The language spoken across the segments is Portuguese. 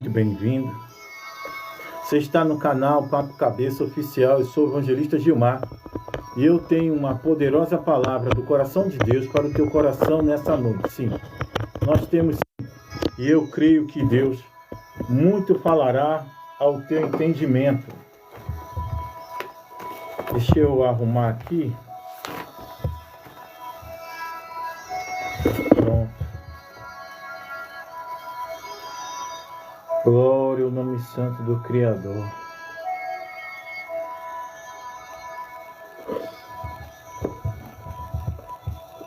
Bem-vindo. Você está no canal Papo Cabeça Oficial. Eu sou o evangelista Gilmar e eu tenho uma poderosa palavra do coração de Deus para o teu coração nessa noite. Sim, nós temos, e eu creio que Deus muito falará ao teu entendimento. Deixa eu arrumar aqui. Pronto. Glória ao nome santo do Criador.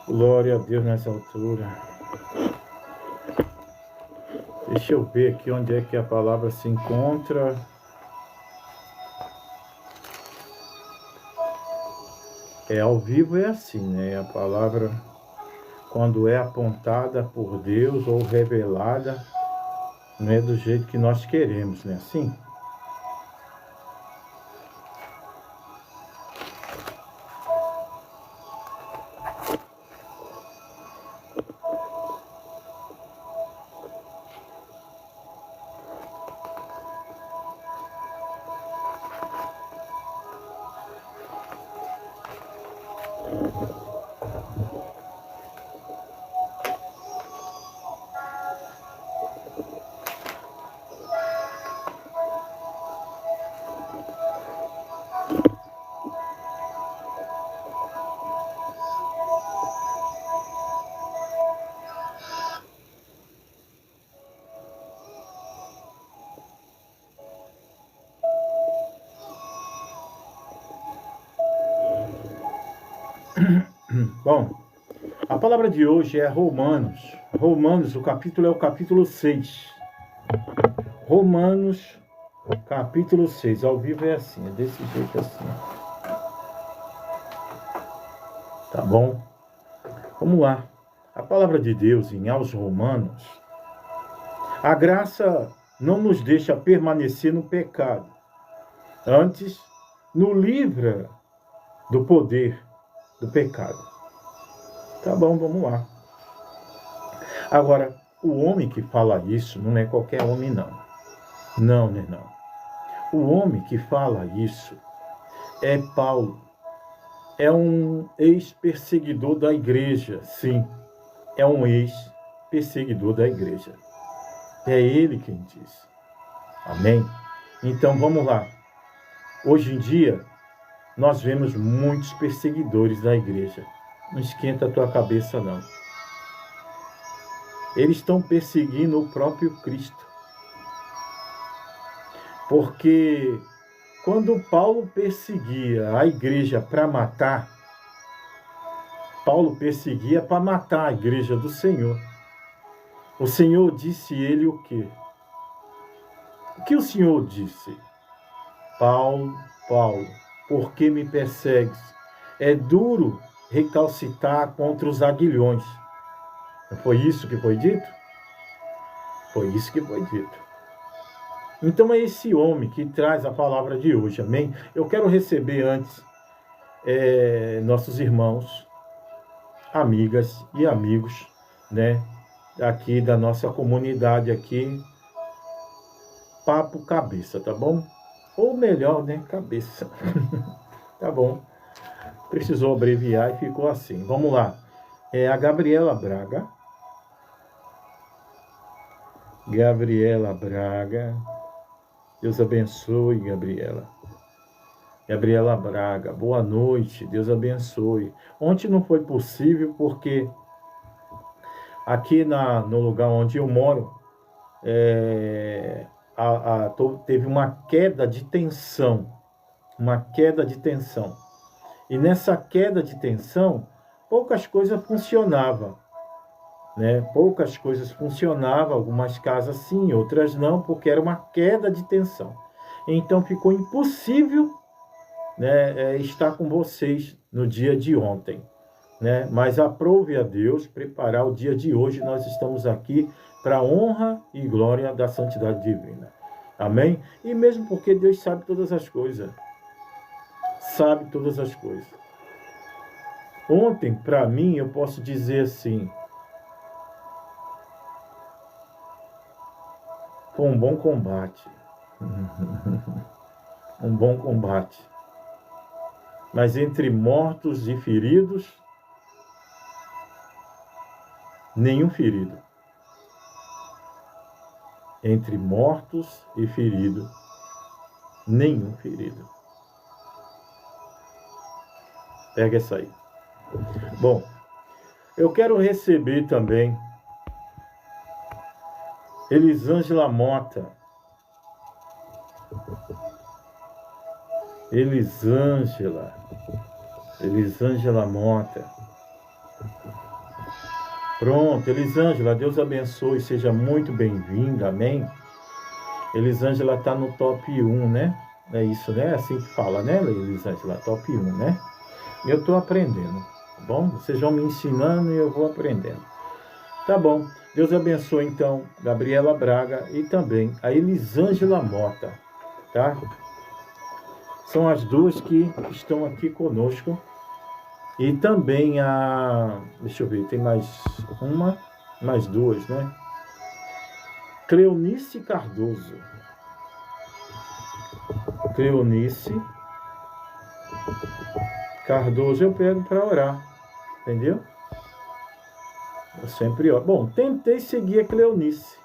Glória a Deus nessa altura. Deixa eu ver aqui onde é que a palavra se encontra. Ao vivo é assim, né? A palavra, quando é apontada por Deus ou revelada, não é do jeito que nós queremos, né? Assim. Bom, a palavra de hoje é Romanos. Romanos, o capítulo é o capítulo 6. Romanos, capítulo 6. Ao vivo é assim, é desse jeito assim. Tá bom? Vamos lá. A palavra de Deus aos Romanos. A graça não nos deixa permanecer no pecado. Antes, nos livra do poder do pecado. Tá bom, vamos lá. Agora, o homem que fala isso não é qualquer homem, não. Não, né, não. O homem que fala isso é Paulo. É um ex-perseguidor da igreja, sim. É um ex-perseguidor da igreja. É ele quem diz. Amém? Então, vamos lá. Hoje em dia, nós vemos muitos perseguidores da igreja. Não esquenta a tua cabeça, não. Eles estão perseguindo o próprio Cristo. Porque quando Paulo perseguia a igreja para matar, Paulo perseguia para matar a igreja do Senhor. O Senhor disse ele o quê? O que o Senhor disse? Paulo, Paulo, por que me persegues? É duro recalcitar contra os aguilhões. Não foi isso que foi dito? Foi isso que foi dito. Então é esse homem que traz a palavra de hoje, amém? Eu quero receber antes nossos irmãos, amigas e amigos, né? Aqui da nossa comunidade aqui, Papo Cabeça, tá bom? Ou melhor, né? Cabeça. Tá bom. Precisou abreviar e ficou assim. Vamos lá. A Gabriela Braga. Gabriela Braga. Deus abençoe, Gabriela. Gabriela Braga, boa noite, Deus abençoe. Ontem não foi possível porque aqui no lugar onde eu moro, teve uma queda de tensão. Uma queda de tensão. E nessa queda de tensão, poucas coisas funcionavam. Né? Poucas coisas funcionavam, algumas casas sim, outras não, porque era uma queda de tensão. Então ficou impossível, né, estar com vocês no dia de ontem. Né? Mas aprove a Deus preparar o dia de hoje. Nós estamos aqui para a honra e glória da santidade divina. Amém? E mesmo porque Deus sabe todas as coisas. Sabe todas as coisas. Ontem, para mim, eu posso dizer assim, Foi um bom combate. Um bom combate. Mas entre mortos e feridos, nenhum ferido. Entre mortos e feridos, nenhum ferido. Pega essa aí. Bom, eu quero receber também Elisângela Mota. Elisângela Mota. Pronto, Elisângela, Deus abençoe, seja muito bem-vinda, amém? Elisângela está no top 1, né? É isso, né? É assim que fala, né, Elisângela? Top 1, né? Eu estou aprendendo, tá bom? Vocês vão me ensinando e eu vou aprendendo. Tá bom. Deus abençoe, então, Gabriela Braga e também a Elisângela Mota, tá? São as duas que estão aqui conosco. E também a... Deixa eu ver, tem mais duas, né? Cleonice Cardoso. Cleonice Cardoso eu pego para orar, entendeu? Eu sempre oro. Bom, tentei seguir a Cleonice.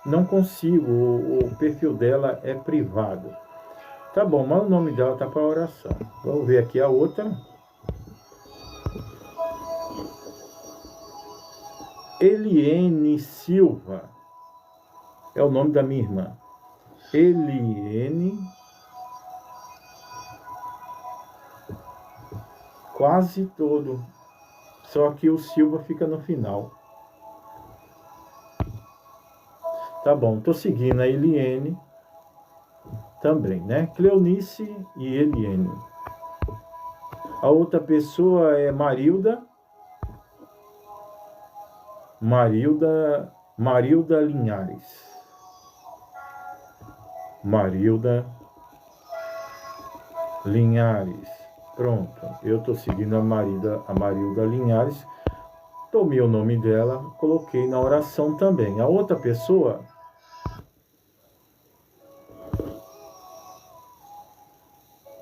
Não consigo, o perfil dela é privado. Tá bom, mas o nome dela tá para oração. Vamos ver aqui a outra. Eliene Silva. É o nome da minha irmã. Eliene. Quase todo. Só que o Silva fica no final. Tá bom, tô seguindo a Eliene também, né? Cleonice e Eliene. A outra pessoa é Marilda Linhares. Marilda Linhares. Pronto, eu tô seguindo a Marilda Linhares. Tomei o nome dela, coloquei na oração também. A outra pessoa...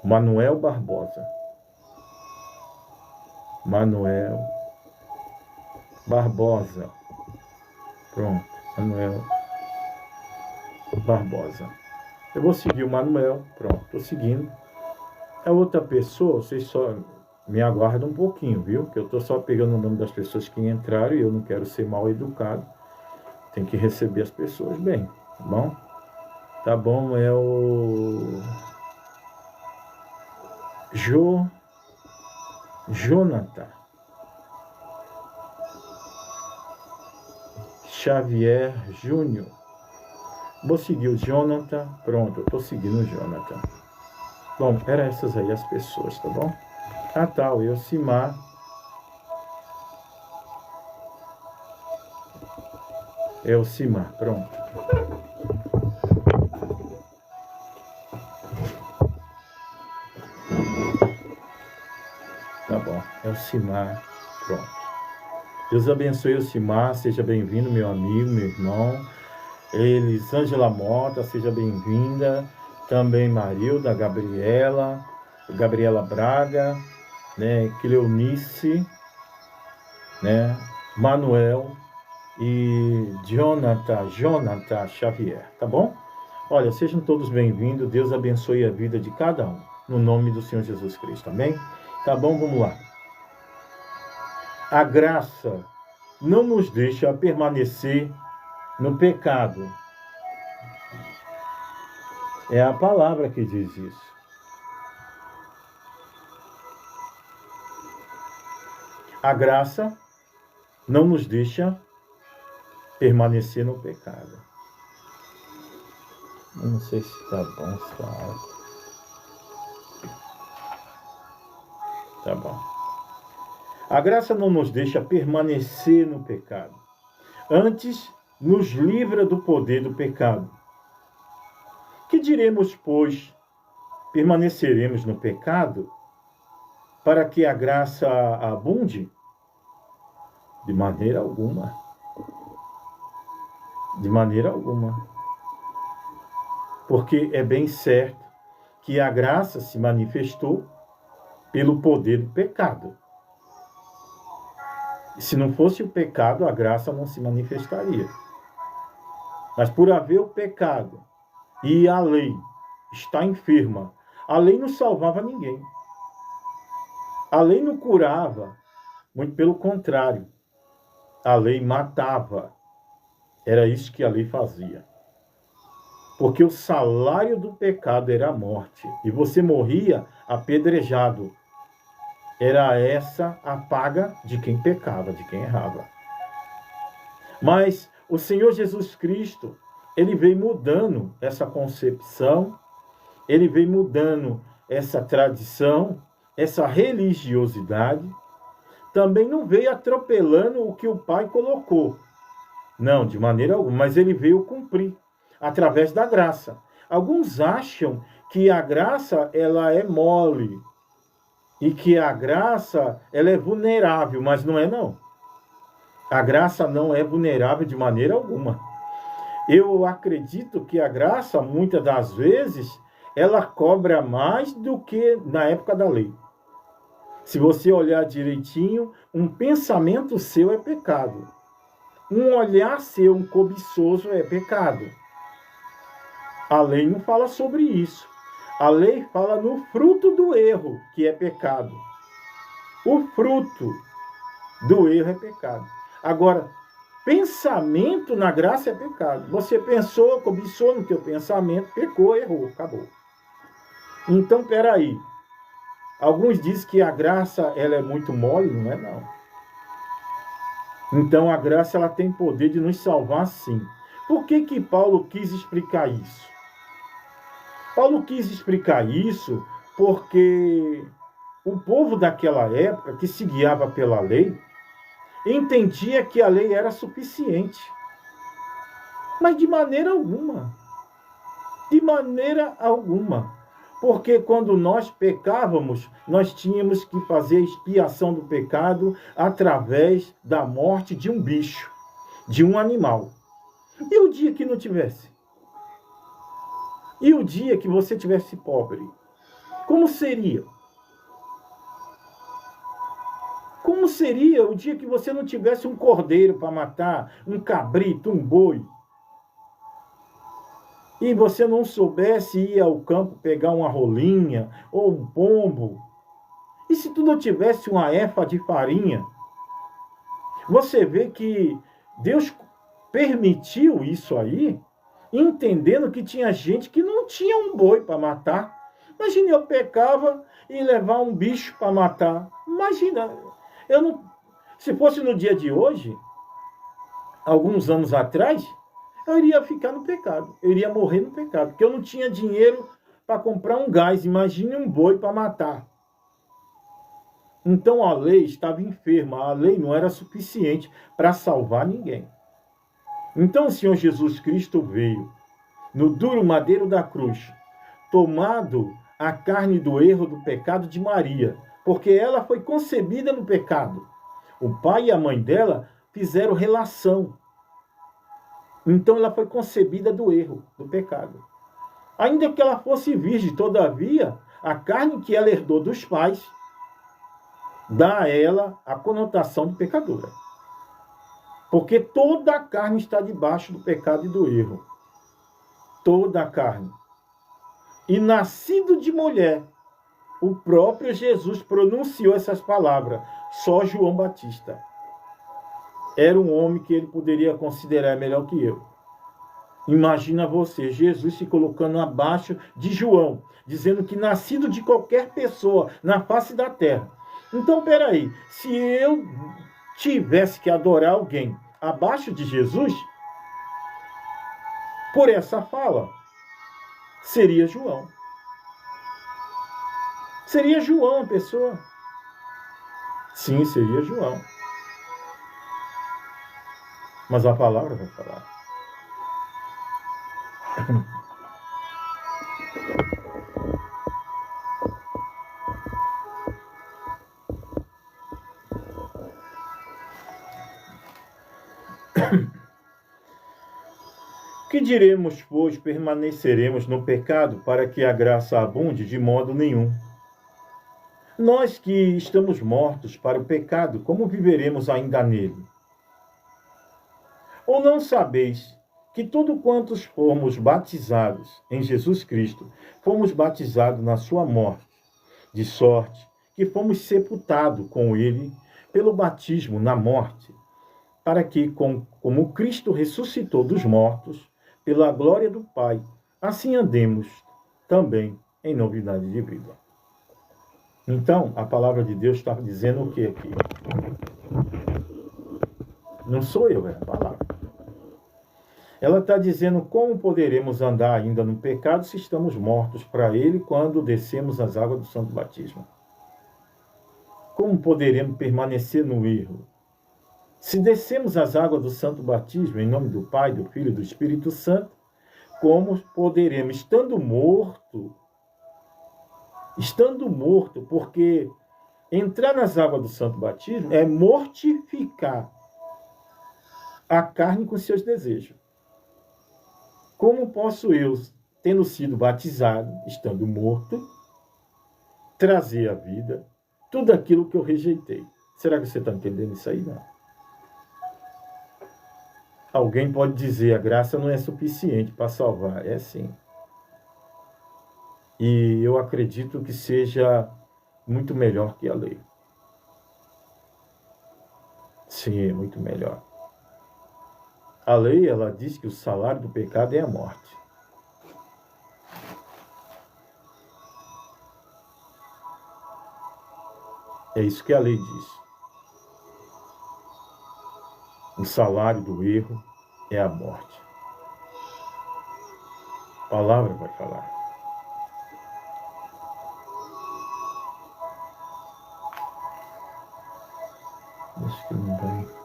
Manuel Barbosa. Manuel Barbosa. Pronto, Manuel Barbosa. Eu vou seguir o Manuel. Pronto, estou seguindo. A outra pessoa, vocês só me aguardam um pouquinho, viu? Que eu estou só pegando o nome das pessoas que entraram e eu não quero ser mal educado. Tem que receber as pessoas bem, tá bom? Tá bom, é o... Jonathan Xavier Júnior. Vou seguir o Jonathan. Pronto, eu tô seguindo o Jonathan. Bom, eram essas aí as pessoas, tá bom? Ah, tá, o Elcimar. Elcimar, pronto. Tá bom, Elcimar, pronto. Deus abençoe Elcimar, seja bem-vindo, meu amigo, meu irmão. Elisângela Mota, seja bem-vinda. Também Marilda, Gabriela Braga, né? Cleonice, né? Manuel e Jonathan Xavier, tá bom? Olha, sejam todos bem-vindos. Deus abençoe a vida de cada um, no nome do Senhor Jesus Cristo, amém? Tá bom, vamos lá. A graça não nos deixa permanecer no pecado. É a palavra que diz isso. A graça não nos deixa permanecer no pecado. Eu não sei se está bom, se está alto. Tá bom. A graça não nos deixa permanecer no pecado. Antes, nos livra do poder do pecado. Que diremos, pois? Permaneceremos no pecado para que a graça abunde? De maneira alguma. De maneira alguma. Porque é bem certo que a graça se manifestou pelo poder do pecado. Se não fosse o pecado, a graça não se manifestaria. Mas por haver o pecado e a lei está enferma, a lei não salvava ninguém. A lei não curava, muito pelo contrário. A lei matava. Era isso que a lei fazia. Porque o salário do pecado era a morte. E você morria apedrejado. Era essa a paga de quem pecava, de quem errava. Mas o Senhor Jesus Cristo, ele veio mudando essa concepção, ele veio mudando essa tradição, essa religiosidade. Também não veio atropelando o que o Pai colocou. Não, de maneira alguma, mas ele veio cumprir através da graça. Alguns acham que a graça ela é mole e que a graça ela é vulnerável, mas não é não. A graça não é vulnerável de maneira alguma. Eu acredito que a graça, muitas das vezes, ela cobra mais do que na época da lei. Se você olhar direitinho, um pensamento seu é pecado. Um olhar seu, um cobiçoso, é pecado. A lei não fala sobre isso. A lei fala no fruto do erro, que é pecado. O fruto do erro é pecado. Agora, pensamento na graça é pecado. Você pensou, cobiçou no teu pensamento, pecou, errou, acabou. Então, peraí. Alguns dizem que a graça ela é muito mole, não é não. Então a graça ela tem poder de nos salvar sim. Por que Paulo quis explicar isso? Paulo quis explicar isso porque o povo daquela época, que se guiava pela lei, entendia que a lei era suficiente. Mas de maneira alguma. De maneira alguma. Porque quando nós pecávamos, nós tínhamos que fazer a expiação do pecado através da morte de um bicho, de um animal. E o dia que não tivesse? E o dia que você tivesse pobre? Como seria? Como seria o dia que você não tivesse um cordeiro para matar, um cabrito, um boi? E você não soubesse ir ao campo pegar uma rolinha ou um pombo? E se tu não tivesse uma efa de farinha? Você vê que Deus permitiu isso aí, entendendo que tinha gente que não tinha um boi para matar. Imagina, eu pecava e levar um bicho para matar. Imagina, eu não, se fosse no dia de hoje, alguns anos atrás, eu iria ficar no pecado. Eu iria morrer no pecado. Porque eu não tinha dinheiro para comprar um gás. Imagine um boi para matar. Então a lei estava enferma. A lei não era suficiente para salvar ninguém. Então o Senhor Jesus Cristo veio no duro madeiro da cruz, tomado a carne do erro do pecado de Maria. Porque ela foi concebida no pecado. O pai e a mãe dela fizeram relação. Então ela foi concebida do erro, do pecado. Ainda que ela fosse virgem, todavia, a carne que ela herdou dos pais dá a ela a conotação de pecadora. Porque toda a carne está debaixo do pecado e do erro. Toda a carne. E nascido de mulher, o próprio Jesus pronunciou essas palavras. Só João Batista era um homem que ele poderia considerar melhor que eu. Imagina você, Jesus se colocando abaixo de João, dizendo que nascido de qualquer pessoa na face da terra. Então, peraí, se eu tivesse que adorar alguém abaixo de Jesus, por essa fala, seria João. Seria João a pessoa. Sim, seria João. Mas a palavra vai falar. O que Que diremos, pois, permaneceremos no pecado para que a graça abunde? De modo nenhum. Nós que estamos mortos para o pecado, como viveremos ainda nele? Ou não sabeis que tudo quantos fomos batizados em Jesus Cristo, fomos batizados na sua morte, de sorte que fomos sepultados com ele pelo batismo na morte, para que, como Cristo ressuscitou dos mortos, pela glória do Pai, assim andemos também em novidade de vida. Então, a palavra de Deus está dizendo o que aqui? Não sou eu, é a palavra. Ela está dizendo como poderemos andar ainda no pecado se estamos mortos para ele quando descemos as águas do santo batismo. Como poderemos permanecer no erro? Se descemos as águas do santo batismo em nome do Pai, do Filho e do Espírito Santo, como poderemos, estando morto, porque entrar nas águas do santo batismo é mortificar a carne com seus desejos. Como posso eu, tendo sido batizado, estando morto, trazer à vida tudo aquilo que eu rejeitei? Será que você está entendendo isso aí? Não. Alguém pode dizer, a graça não é suficiente para salvar. É sim. E eu acredito que seja muito melhor que a lei. Sim, é muito melhor. A lei, ela diz que o salário do pecado é a morte. É isso que a lei diz. O salário do erro é a morte. A palavra vai falar. Acho que não vai.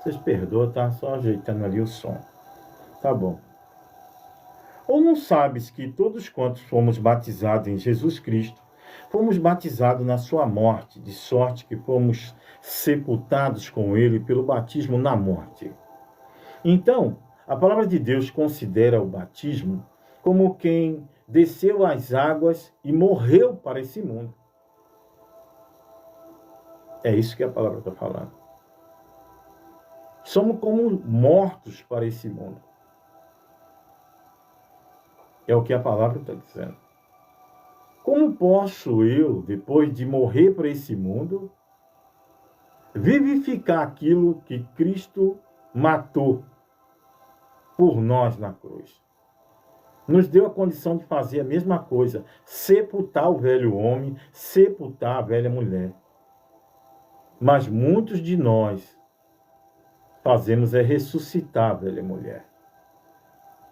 Vocês perdoam, tá só ajeitando ali o som. Tá bom. Ou não sabes que todos quantos fomos batizados em Jesus Cristo, fomos batizados na sua morte, de sorte que fomos sepultados com ele pelo batismo na morte? Então, a palavra de Deus considera o batismo como quem desceu às águas e morreu para esse mundo. É isso que a palavra está falando. Somos como mortos para esse mundo. É o que a palavra está dizendo. Como posso eu, depois de morrer para esse mundo, vivificar aquilo que Cristo matou por nós na cruz? Nos deu a condição de fazer a mesma coisa, sepultar o velho homem, sepultar a velha mulher. Mas muitos de nós fazemos é ressuscitar a velha mulher.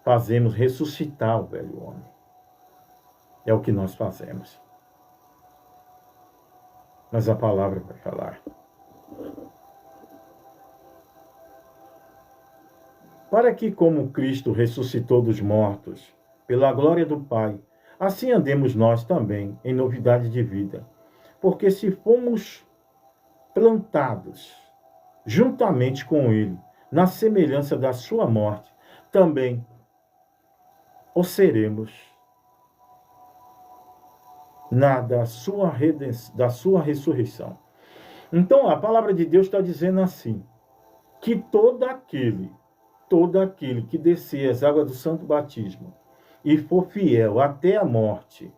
Fazemos ressuscitar o velho homem. É o que nós fazemos. Mas a palavra vai falar. Para que, como Cristo ressuscitou dos mortos, pela glória do Pai, assim andemos nós também em novidade de vida. Porque se fomos plantados juntamente com Ele, na semelhança da sua morte, também o seremos da sua ressurreição. Então, a palavra de Deus está dizendo assim, que todo aquele que descer as águas do santo batismo e for fiel até a morte,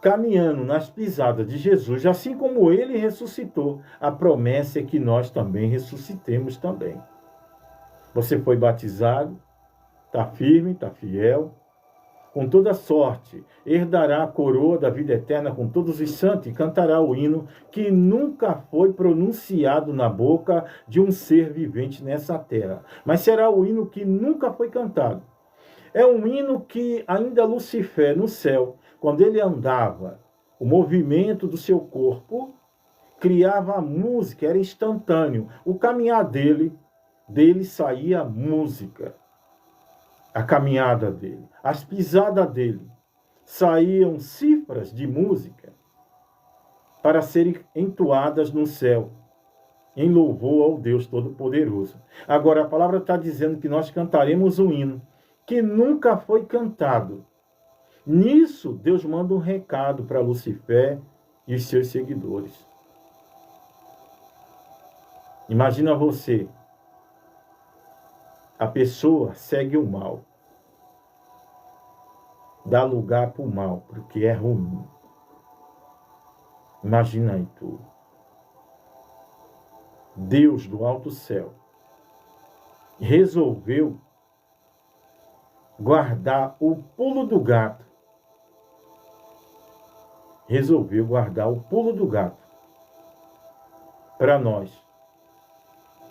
caminhando nas pisadas de Jesus, assim como ele ressuscitou, a promessa é que nós também ressuscitemos também. Você foi batizado, está firme, está fiel, com toda sorte, herdará a coroa da vida eterna com todos os santos e cantará o hino que nunca foi pronunciado na boca de um ser vivente nessa terra. Mas será o hino que nunca foi cantado. É um hino que ainda Lucifer, no céu, quando ele andava, o movimento do seu corpo criava a música, era instantâneo. O caminhar dele saía música. A caminhada dele, as pisadas dele, saíam cifras de música para serem entoadas no céu, em louvor ao Deus Todo-Poderoso. Agora, a palavra está dizendo que nós cantaremos um hino que nunca foi cantado. Nisso, Deus manda um recado para Lucifer e os seus seguidores. Imagina você, a pessoa segue o mal, dá lugar para o mal, porque é ruim. Imagina aí tu. Deus do alto céu resolveu guardar o pulo do gato. Resolveu guardar o pulo do gato para nós,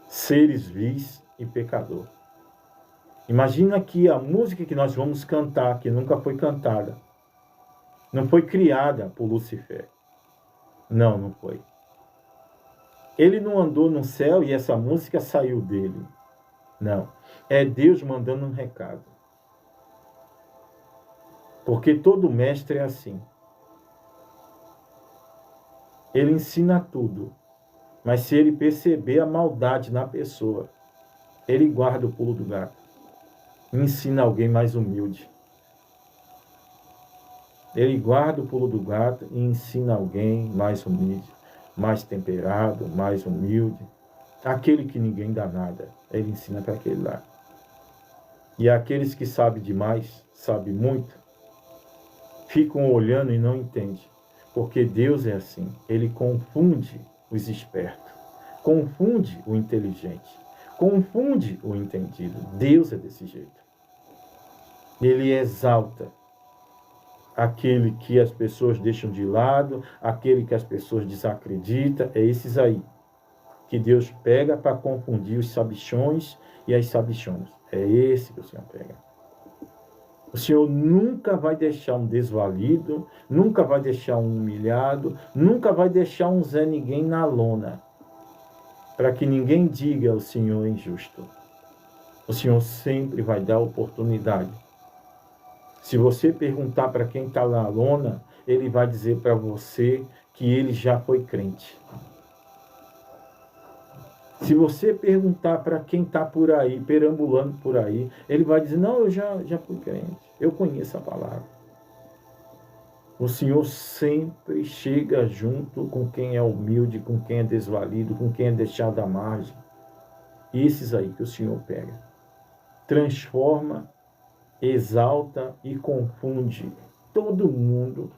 seres vis e pecador. Imagina que a música que nós vamos cantar, que nunca foi cantada, não foi criada por Lucifer. Não, não foi. Ele não andou no céu e essa música saiu dele. Não. É Deus mandando um recado. Porque todo mestre é assim. Ele ensina tudo. Mas se ele perceber a maldade na pessoa, ele guarda o pulo do gato. Ensina alguém mais humilde. Ele guarda o pulo do gato e ensina alguém mais humilde, mais temperado, mais humilde. Aquele que ninguém dá nada, ele ensina para aquele lá. E aqueles que sabem demais, sabem muito, ficam olhando e não entendem. Porque Deus é assim, ele confunde os espertos, confunde o inteligente, confunde o entendido. Deus é desse jeito. Ele exalta aquele que as pessoas deixam de lado, aquele que as pessoas desacreditam, é esses aí que Deus pega para confundir os sabichões e as sabichonas. É esse que o Senhor pega. O Senhor nunca vai deixar um desvalido, nunca vai deixar um humilhado, nunca vai deixar um Zé Ninguém na lona, para que ninguém diga o Senhor é injusto. O Senhor sempre vai dar oportunidade. Se você perguntar para quem está na lona, ele vai dizer para você que ele já foi crente. Se você perguntar para quem está por aí, perambulando por aí, ele vai dizer, não, eu já fui crente, eu conheço a palavra. O Senhor sempre chega junto com quem é humilde, com quem é desvalido, com quem é deixado à margem. Esses aí que o Senhor pega. Transforma, exalta e confunde todo mundo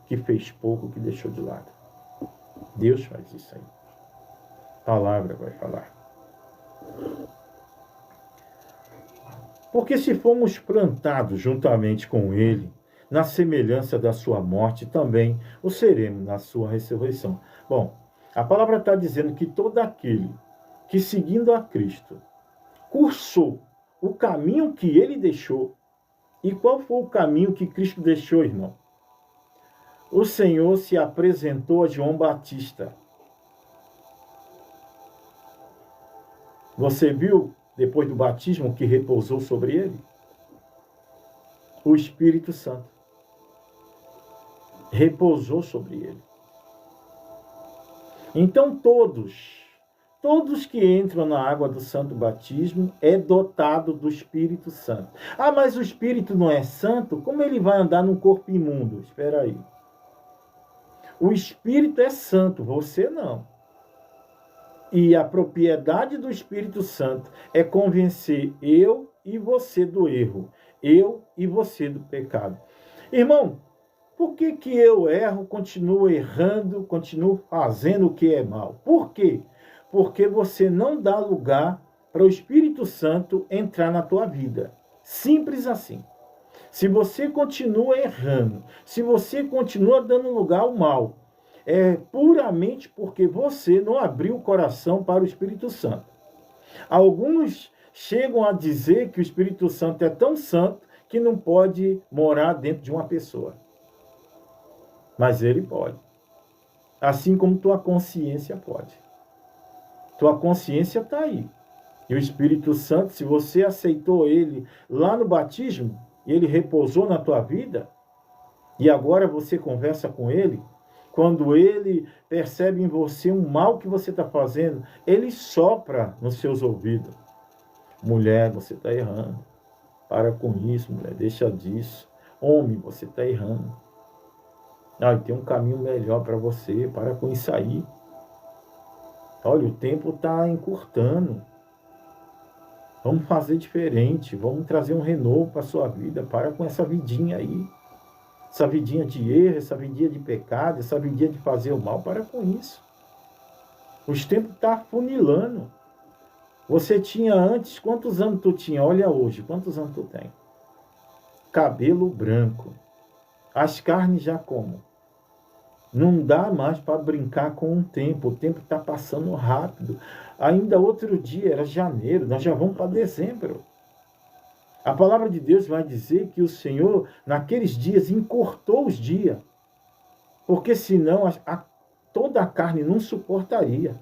que fez pouco, que deixou de lado. Deus faz isso aí. A palavra vai falar. Porque se fomos plantados juntamente com ele, na semelhança da sua morte, também o seremos na sua ressurreição. Bom, a palavra está dizendo que todo aquele que, seguindo a Cristo, cursou o caminho que ele deixou. E qual foi o caminho que Cristo deixou, irmão? O Senhor se apresentou a João Batista. Você viu, depois do batismo, que repousou sobre ele? O Espírito Santo repousou sobre ele. Então todos que entram na água do santo batismo é dotado do Espírito Santo. Ah, mas o Espírito não é santo? Como ele vai andar num corpo imundo? Espera aí. O Espírito é santo, você não. E a propriedade do Espírito Santo é convencer eu e você do erro, eu e você do pecado. Irmão, por que que eu erro, continuo errando, continuo fazendo o que é mal? Por quê? Porque você não dá lugar para o Espírito Santo entrar na tua vida. Simples assim. Se você continua errando, se você continua dando lugar ao mal, é puramente porque você não abriu o coração para o Espírito Santo. Alguns chegam a dizer que o Espírito Santo é tão santo que não pode morar dentro de uma pessoa. Mas ele pode. Assim como tua consciência pode. Tua consciência está aí. E o Espírito Santo, se você aceitou ele lá no batismo, e ele repousou na tua vida, e agora você conversa com ele, quando ele percebe em você um mal que você está fazendo, ele sopra nos seus ouvidos. Mulher, você está errando. Para com isso, mulher, deixa disso. Homem, você está errando. Tem um caminho melhor para você, para com isso aí. Olha, o tempo está encurtando. Vamos fazer diferente, vamos trazer um renovo para a sua vida. Para com essa vidinha aí. Essa vidinha de erro, essa vidinha de pecado, essa vidinha de fazer o mal. Para com isso. Os tempos estão funilando. Você tinha antes, quantos anos tu tinha? Olha hoje, quantos anos tu tem? Cabelo branco. As carnes já como? Não dá mais para brincar com o tempo está passando rápido. Ainda outro dia, era janeiro, nós já vamos para dezembro. A palavra de Deus vai dizer que o Senhor, naqueles dias, encurtou os dias, porque senão toda a carne não suportaria.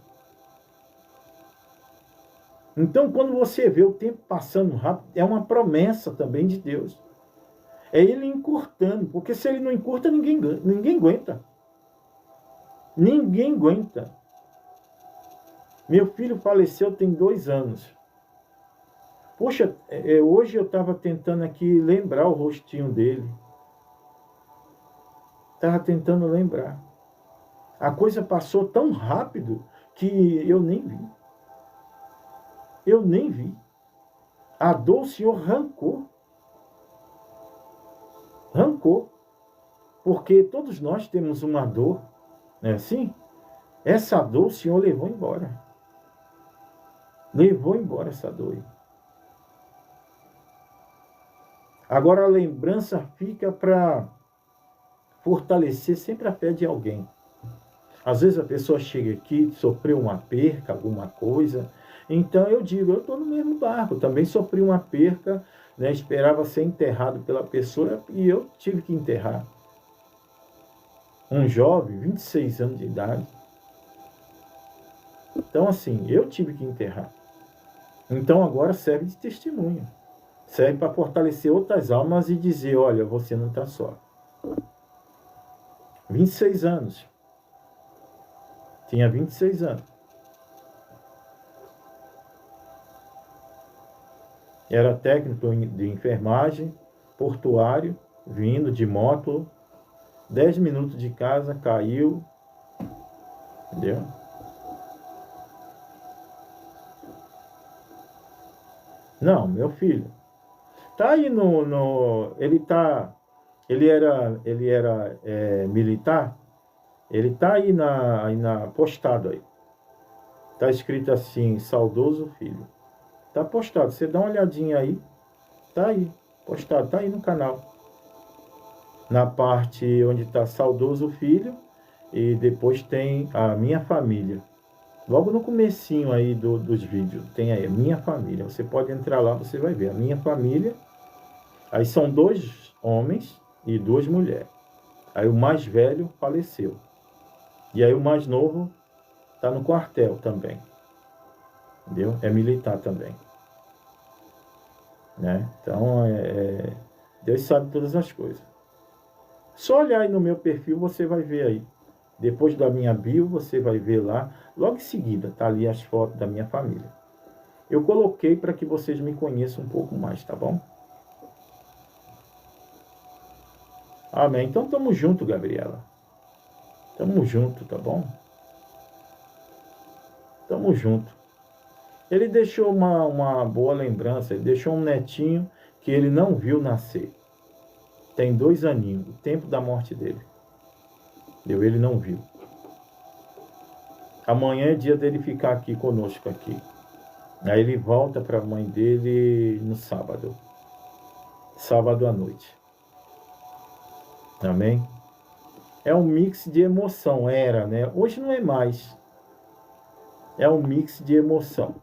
Então, quando você vê o tempo passando rápido, é uma promessa também de Deus. É ele encurtando, porque se ele não encurta, ninguém aguenta. Ninguém aguenta. Meu filho faleceu tem 2 anos. Poxa, hoje eu estava tentando aqui lembrar o rostinho dele. Estava tentando lembrar. A coisa passou tão rápido que eu nem vi. Eu nem vi. A dor o Senhor arrancou. Arrancou. Porque todos nós temos uma dor, não é assim? Essa dor o Senhor levou embora. Levou embora essa dor. Agora a lembrança fica para fortalecer sempre a fé de alguém. Às vezes a pessoa chega aqui, sofreu uma perca, alguma coisa. Então eu digo, eu estou no mesmo barco, também sofri uma perca, né? Esperava ser enterrado pela pessoa e eu tive que enterrar. Um jovem, 26 anos de idade. Então assim, eu tive que enterrar. Então agora serve de testemunho. Serve para fortalecer outras almas e dizer, olha, você não está só. 26 anos. Tinha 26 anos. Era técnico de enfermagem, portuário, vindo de moto, 10 minutos de casa, caiu. Entendeu? Não, meu filho. Tá aí ele era militar, ele tá aí postado aí. Tá escrito assim, saudoso filho. Tá postado, você dá uma olhadinha aí, tá aí, postado, tá aí no canal. Na parte onde tá saudoso filho, e depois tem a minha família. Logo no comecinho aí dos vídeos, tem aí a minha família. Você pode entrar lá, você vai ver a minha família. Aí são 2 homens e 2 mulheres. Aí o mais velho faleceu. E aí o mais novo está no quartel também. Entendeu? É militar também. Né? Então, Deus sabe todas as coisas. Só olhar aí no meu perfil, você vai ver aí. Depois da minha bio, você vai ver lá. Logo em seguida, tá ali as fotos da minha família. Eu coloquei para que vocês me conheçam um pouco mais, tá bom? Amém. Então, tamo junto, Gabriela. Tamo junto, tá bom? Tamo junto. Ele deixou uma boa lembrança, ele deixou um netinho que ele não viu nascer. Tem 2 aninhos, o tempo da morte dele. Ele não viu. Amanhã é dia dele ficar aqui conosco aqui. Aí ele volta para a mãe dele no sábado. Sábado à noite. Amém? É um mix de emoção, era, né? Hoje não é mais. É um mix de emoção.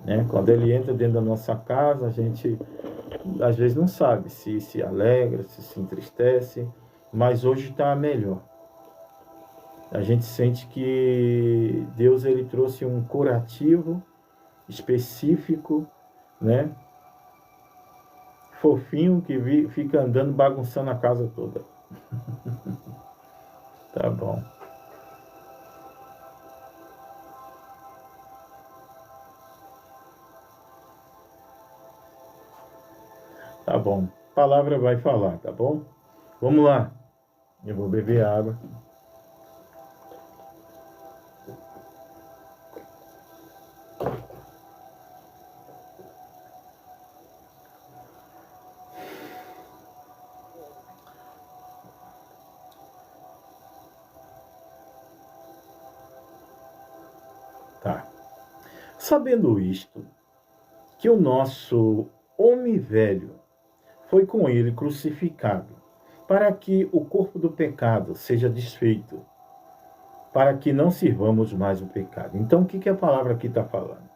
Né? Quando ele entra dentro da nossa casa, a gente às vezes não sabe se alegra, se entristece, mas hoje está melhor. A gente sente que Deus ele trouxe um curativo específico, né? Fofinho que fica andando bagunçando a casa toda. Tá bom. Tá bom. A palavra vai falar, tá bom? Vamos lá. Eu vou beber água. Tá. Sabendo isto, que o nosso homem velho foi com ele crucificado, para que o corpo do pecado seja desfeito, para que não sirvamos mais o pecado. Então, o que a palavra aqui está falando?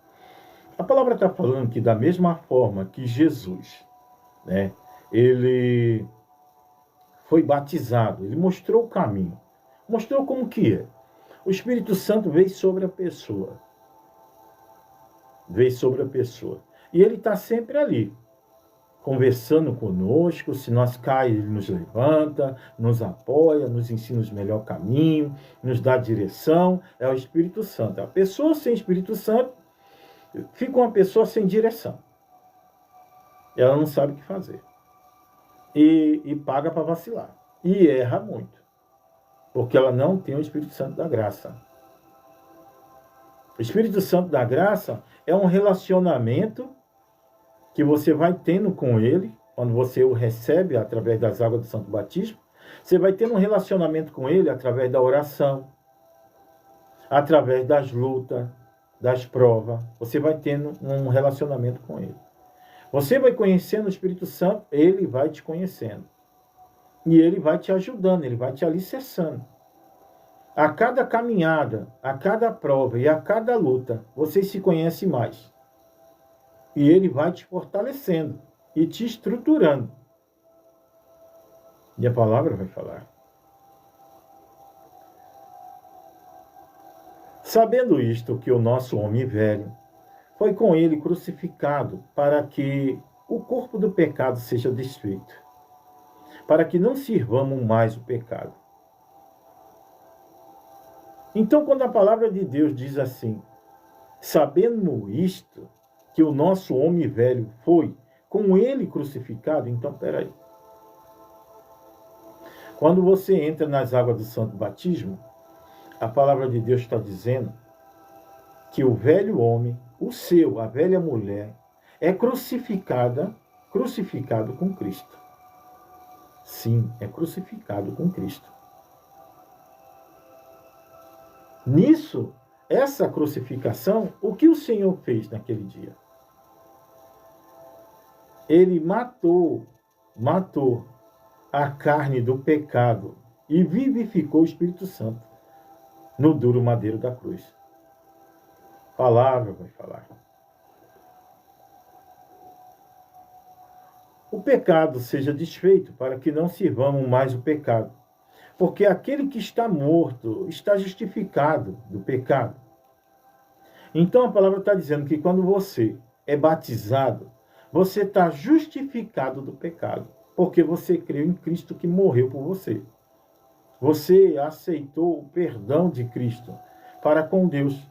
A palavra está falando que da mesma forma que Jesus, né, ele foi batizado, ele mostrou o caminho, mostrou como que é. O Espírito Santo veio sobre a pessoa. Veio sobre a pessoa. E ele está sempre ali, conversando conosco. Se nós caímos, ele nos levanta, nos apoia, nos ensina o melhor caminho, nos dá direção. É o Espírito Santo. A pessoa sem Espírito Santo fica uma pessoa sem direção. Ela não sabe o que fazer. E paga para vacilar. E erra muito. Porque ela não tem o Espírito Santo da graça. O Espírito Santo da graça é um relacionamento que você vai tendo com ele, quando você o recebe através das águas do Santo Batismo. Você vai tendo um relacionamento com ele através da oração, através das lutas, das provas. Você vai tendo um relacionamento com ele. Você vai conhecendo o Espírito Santo, ele vai te conhecendo. E ele vai te ajudando, ele vai te alicerçando. A cada caminhada, a cada prova e a cada luta, você se conhece mais. E ele vai te fortalecendo e te estruturando. E a palavra vai falar. Sabendo isto, que o nosso homem velho foi com ele crucificado, para que o corpo do pecado seja desfeito, para que não sirvamos mais o pecado. Então, quando a palavra de Deus diz assim, sabendo isto, que o nosso homem velho foi com ele crucificado, então, peraí. Quando você entra nas águas do Santo Batismo, a palavra de Deus está dizendo que o velho homem, a velha mulher, é crucificado com Cristo. Sim, é crucificado com Cristo. Nisso, essa crucificação, o que o Senhor fez naquele dia? Ele matou a carne do pecado e vivificou o Espírito Santo no duro madeiro da cruz. A palavra vai falar. O pecado seja desfeito, para que não sirvamos mais o pecado. Porque aquele que está morto está justificado do pecado. Então a palavra está dizendo que quando você é batizado, você está justificado do pecado. Porque você creu em Cristo que morreu por você. Você aceitou o perdão de Cristo para com Deus.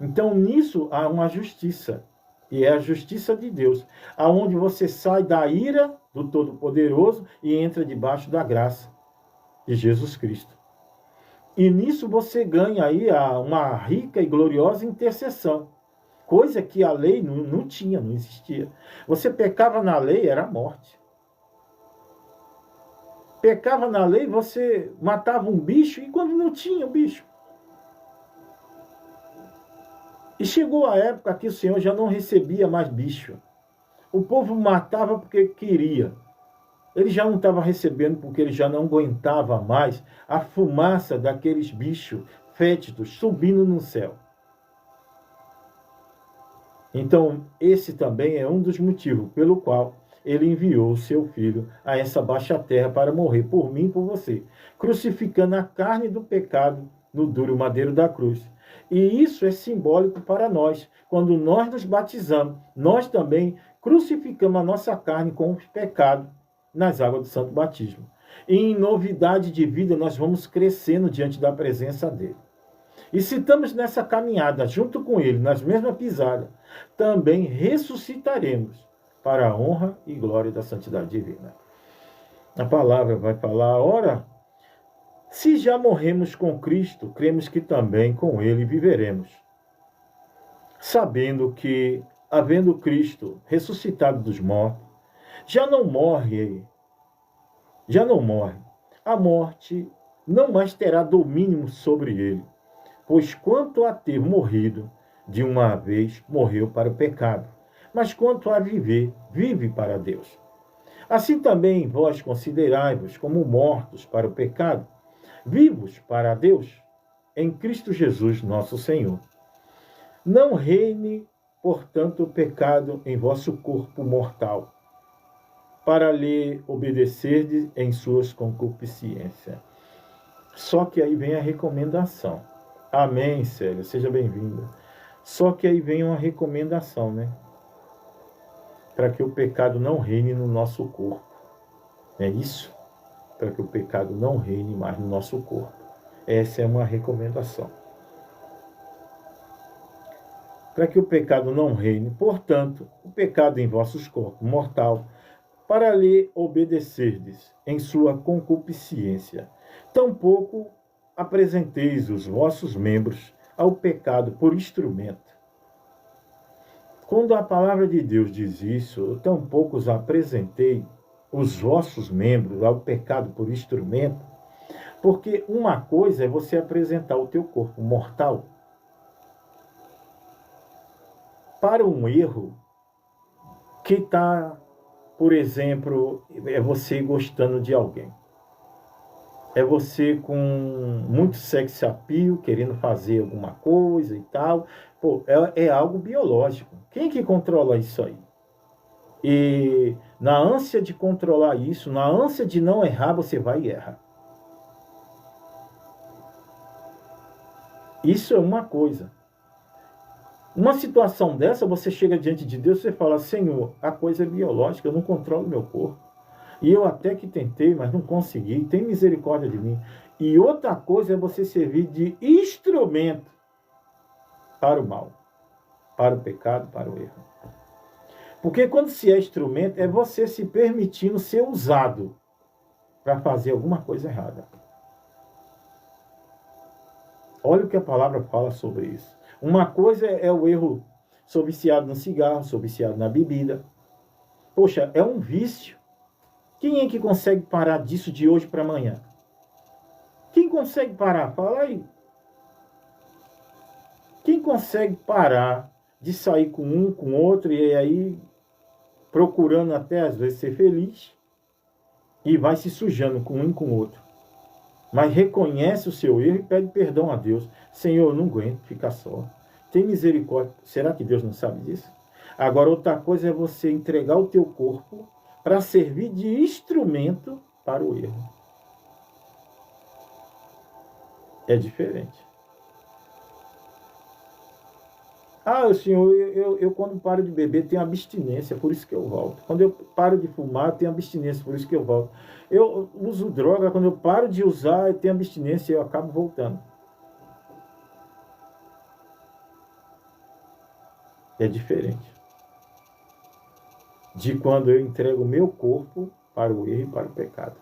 Então nisso há uma justiça. E é a justiça de Deus. Aonde você sai da ira do Todo-Poderoso e entra debaixo da graça de Jesus Cristo. E nisso você ganha aí uma rica e gloriosa intercessão. Coisa que a lei não tinha, não existia. Você pecava na lei, era a morte. Pecava na lei, você matava um bicho e quando não tinha o bicho. E chegou a época que o Senhor já não recebia mais bicho. O povo matava porque queria. Ele já não estava recebendo porque ele já não aguentava mais a fumaça daqueles bichos fétidos subindo no céu. Então, esse também é um dos motivos pelo qual ele enviou o seu filho a essa baixa terra para morrer por mim e por você, crucificando a carne do pecado no duro madeiro da cruz. E isso é simbólico para nós. Quando nós nos batizamos, nós também crucificamos a nossa carne com o pecado nas águas do santo batismo. E em novidade de vida, nós vamos crescendo diante da presença dele. E se estamos nessa caminhada junto com ele, nas mesmas pisadas, também ressuscitaremos para a honra e glória da santidade divina. A palavra vai falar, ora, se já morremos com Cristo, cremos que também com ele viveremos. Sabendo que, havendo Cristo ressuscitado dos mortos, já não morre. A morte não mais terá domínio sobre ele. Pois quanto a ter morrido, de uma vez morreu para o pecado, mas quanto a viver, vive para Deus. Assim também vós considerai-vos como mortos para o pecado, vivos para Deus, em Cristo Jesus nosso Senhor. Não reine, portanto, o pecado em vosso corpo mortal, para lhe obedecerdes em suas concupiscências. Só que aí vem a recomendação. Amém, Célia, seja bem-vinda. Só que aí vem uma recomendação, né? Para que o pecado não reine no nosso corpo. É isso? Para que o pecado não reine mais no nosso corpo. Essa é uma recomendação. Para que o pecado não reine, portanto, o pecado em vossos corpos mortal, para lhe obedecerdes em sua concupiscência. Tampouco apresenteis os vossos membros ao pecado por instrumento. Quando a palavra de Deus diz isso, eu tampouco os apresentei os vossos membros ao pecado por instrumento, porque uma coisa é você apresentar o teu corpo mortal para um erro que está, por exemplo, é você gostando de alguém. É você com muito sex appeal, querendo fazer alguma coisa e tal. Pô, é algo biológico. Quem que controla isso aí? E na ânsia de controlar isso, na ânsia de não errar, você vai e erra. Isso é uma coisa. Uma situação dessa, você chega diante de Deus e você fala, Senhor, a coisa é biológica, eu não controlo meu corpo. E eu até que tentei, mas não consegui. Tem misericórdia de mim. E outra coisa é você servir de instrumento para o mal, para o pecado, para o erro. Porque quando se é instrumento, é você se permitindo ser usado para fazer alguma coisa errada. Olha o que a palavra fala sobre isso. Uma coisa é o erro, sou viciado no cigarro, sou viciado na bebida. Poxa, é um vício. Quem é que consegue parar disso de hoje para amanhã? Quem consegue parar? Fala aí. Quem consegue parar de sair com um, com outro, e aí procurando até às vezes ser feliz, e vai se sujando com um e com o outro. Mas reconhece o seu erro e pede perdão a Deus. Senhor, eu não aguento ficar só. Tem misericórdia. Será que Deus não sabe disso? Agora, outra coisa é você entregar o teu corpo para servir de instrumento para o erro. É diferente. Ah, senhor, eu quando paro de beber tenho abstinência, por isso que eu volto. Quando eu paro de fumar, eu tenho abstinência, por isso que eu volto. Eu uso droga, quando eu paro de usar, eu tenho abstinência e eu acabo voltando. É diferente de quando eu entrego o meu corpo para o erro e para o pecado.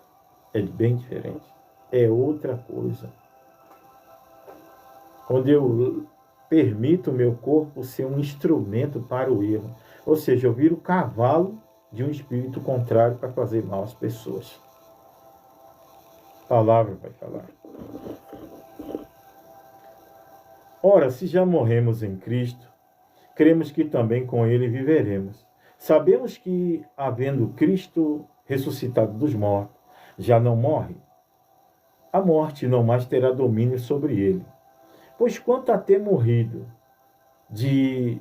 É bem diferente. É outra coisa. quando eu permito o meu corpo ser um instrumento para o erro. Ou seja, eu viro cavalo de um espírito contrário para fazer mal às pessoas. A palavra vai falar. Ora, se já morremos em Cristo, cremos que também com Ele viveremos. Sabemos que, havendo Cristo ressuscitado dos mortos, já não morre. A morte não mais terá domínio sobre ele. Pois quanto a ter morrido, de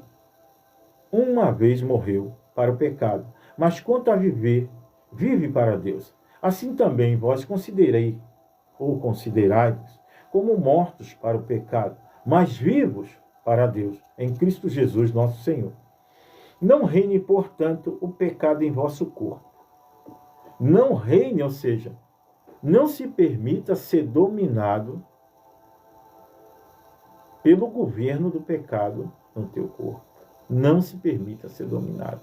uma vez morreu para o pecado, mas quanto a viver, vive para Deus. Assim também vós considerai como mortos para o pecado, mas vivos para Deus, em Cristo Jesus nosso Senhor. Não reine, portanto, o pecado em vosso corpo. Não reine, ou seja, não se permita ser dominado pelo governo do pecado no teu corpo. Não se permita ser dominado.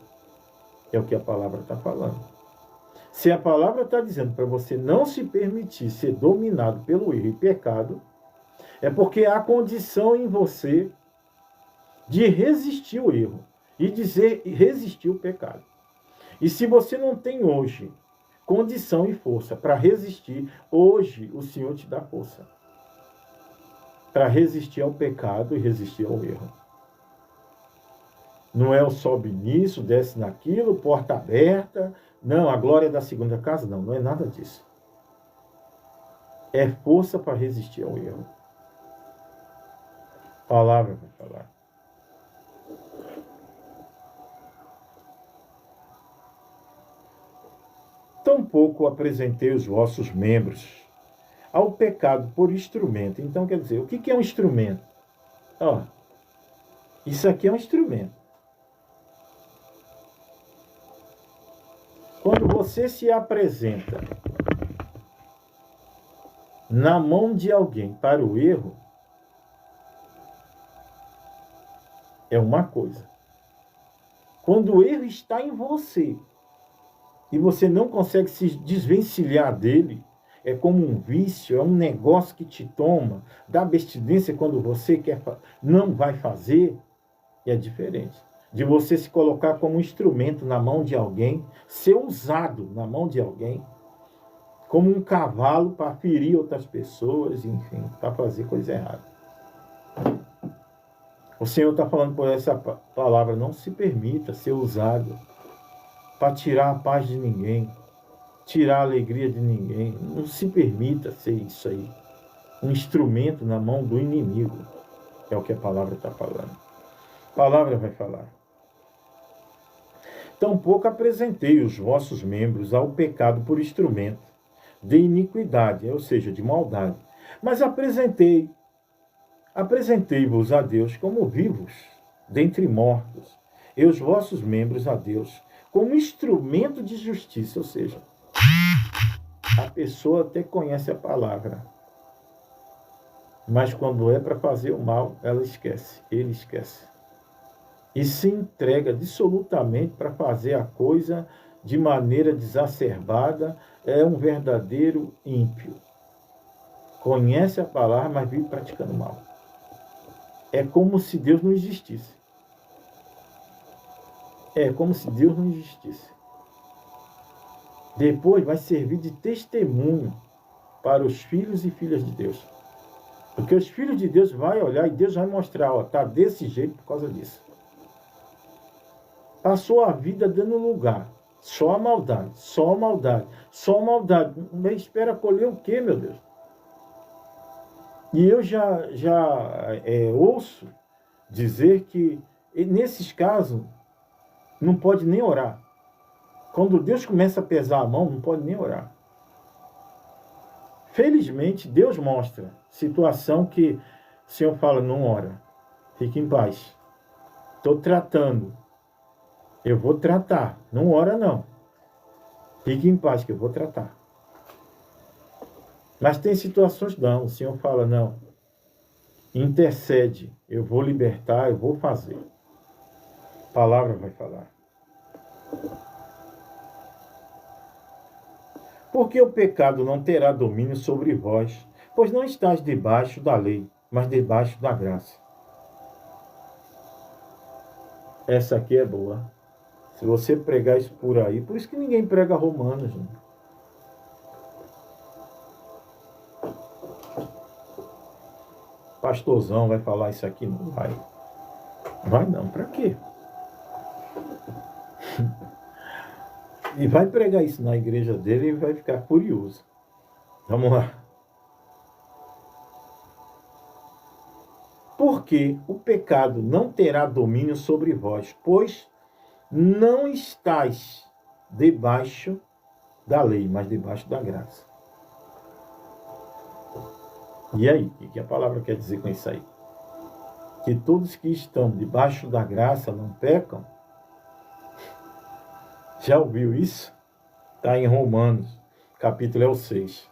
É o que a palavra está falando. Se a palavra está dizendo para você não se permitir ser dominado pelo erro e pecado, é porque há condição em você de resistir ao erro e dizer resistir ao pecado. E se você não tem hoje condição e força para resistir, hoje o Senhor te dá força para resistir ao pecado e resistir ao erro. Não é o sobe nisso, desce naquilo, porta aberta. Não, a glória da segunda casa, não é nada disso. É força para resistir ao erro. A palavra vai falar. Tampouco apresentei os vossos membros ao pecado por instrumento. Então, quer dizer, o que é um instrumento? Isso aqui é um instrumento. Quando você se apresenta na mão de alguém para o erro, é uma coisa. Quando o erro está em você e você não consegue se desvencilhar dele, é como um vício, é um negócio que te toma, dá abstinência quando você não vai fazer, é diferente. De você se colocar como um instrumento na mão de alguém, ser usado na mão de alguém, como um cavalo para ferir outras pessoas, enfim, para fazer coisa errada. O Senhor está falando por essa palavra, não se permita ser usado para tirar a paz de ninguém, tirar a alegria de ninguém. Não se permita ser isso aí. Um instrumento na mão do inimigo. É o que a palavra está falando. A palavra vai falar. Tampouco apresentei os vossos membros ao pecado por instrumento de iniquidade, ou seja, de maldade. Mas apresentei-vos a Deus como vivos, dentre mortos, e os vossos membros a Deus como instrumento de justiça, ou seja, a pessoa até conhece a palavra, mas quando é para fazer o mal, ela esquece, ele esquece. E se entrega absolutamente para fazer a coisa de maneira desacerbada, é um verdadeiro ímpio. Conhece a palavra, mas vive praticando mal. É como se Deus não existisse. É como se Deus não existisse. Depois vai servir de testemunho para os filhos e filhas de Deus. Porque os filhos de Deus vão olhar e Deus vai mostrar, está desse jeito por causa disso. Passou a vida dando lugar. Só a maldade, só a maldade, só a maldade. Mas espera colher o quê, meu Deus? E eu já ouço dizer que, nesses casos, não pode nem orar. Quando Deus começa a pesar a mão, não pode nem orar. Felizmente, Deus mostra situação que o Senhor fala, não ora. Fique em paz. Estou tratando. Eu vou tratar. Não ora, não. Fique em paz, que eu vou tratar. Mas tem situações, não. O Senhor fala, não. Intercede. Eu vou libertar, eu vou fazer. A palavra vai falar. Porque o pecado não terá domínio sobre vós, pois não estáis debaixo da lei, mas debaixo da graça. Essa aqui é boa. Se você pregar isso por aí, por isso que ninguém prega Romanos, gente. Pastorzão vai falar isso aqui? Não vai. Vai não, pra quê? E vai pregar isso na igreja dele e vai ficar curioso. Vamos lá. Porque o pecado não terá domínio sobre vós, pois não estáis debaixo da lei, mas debaixo da graça. E aí, o que a palavra quer dizer com isso aí? Que todos que estão debaixo da graça não pecam? Já ouviu isso? Está em Romanos, capítulo 6.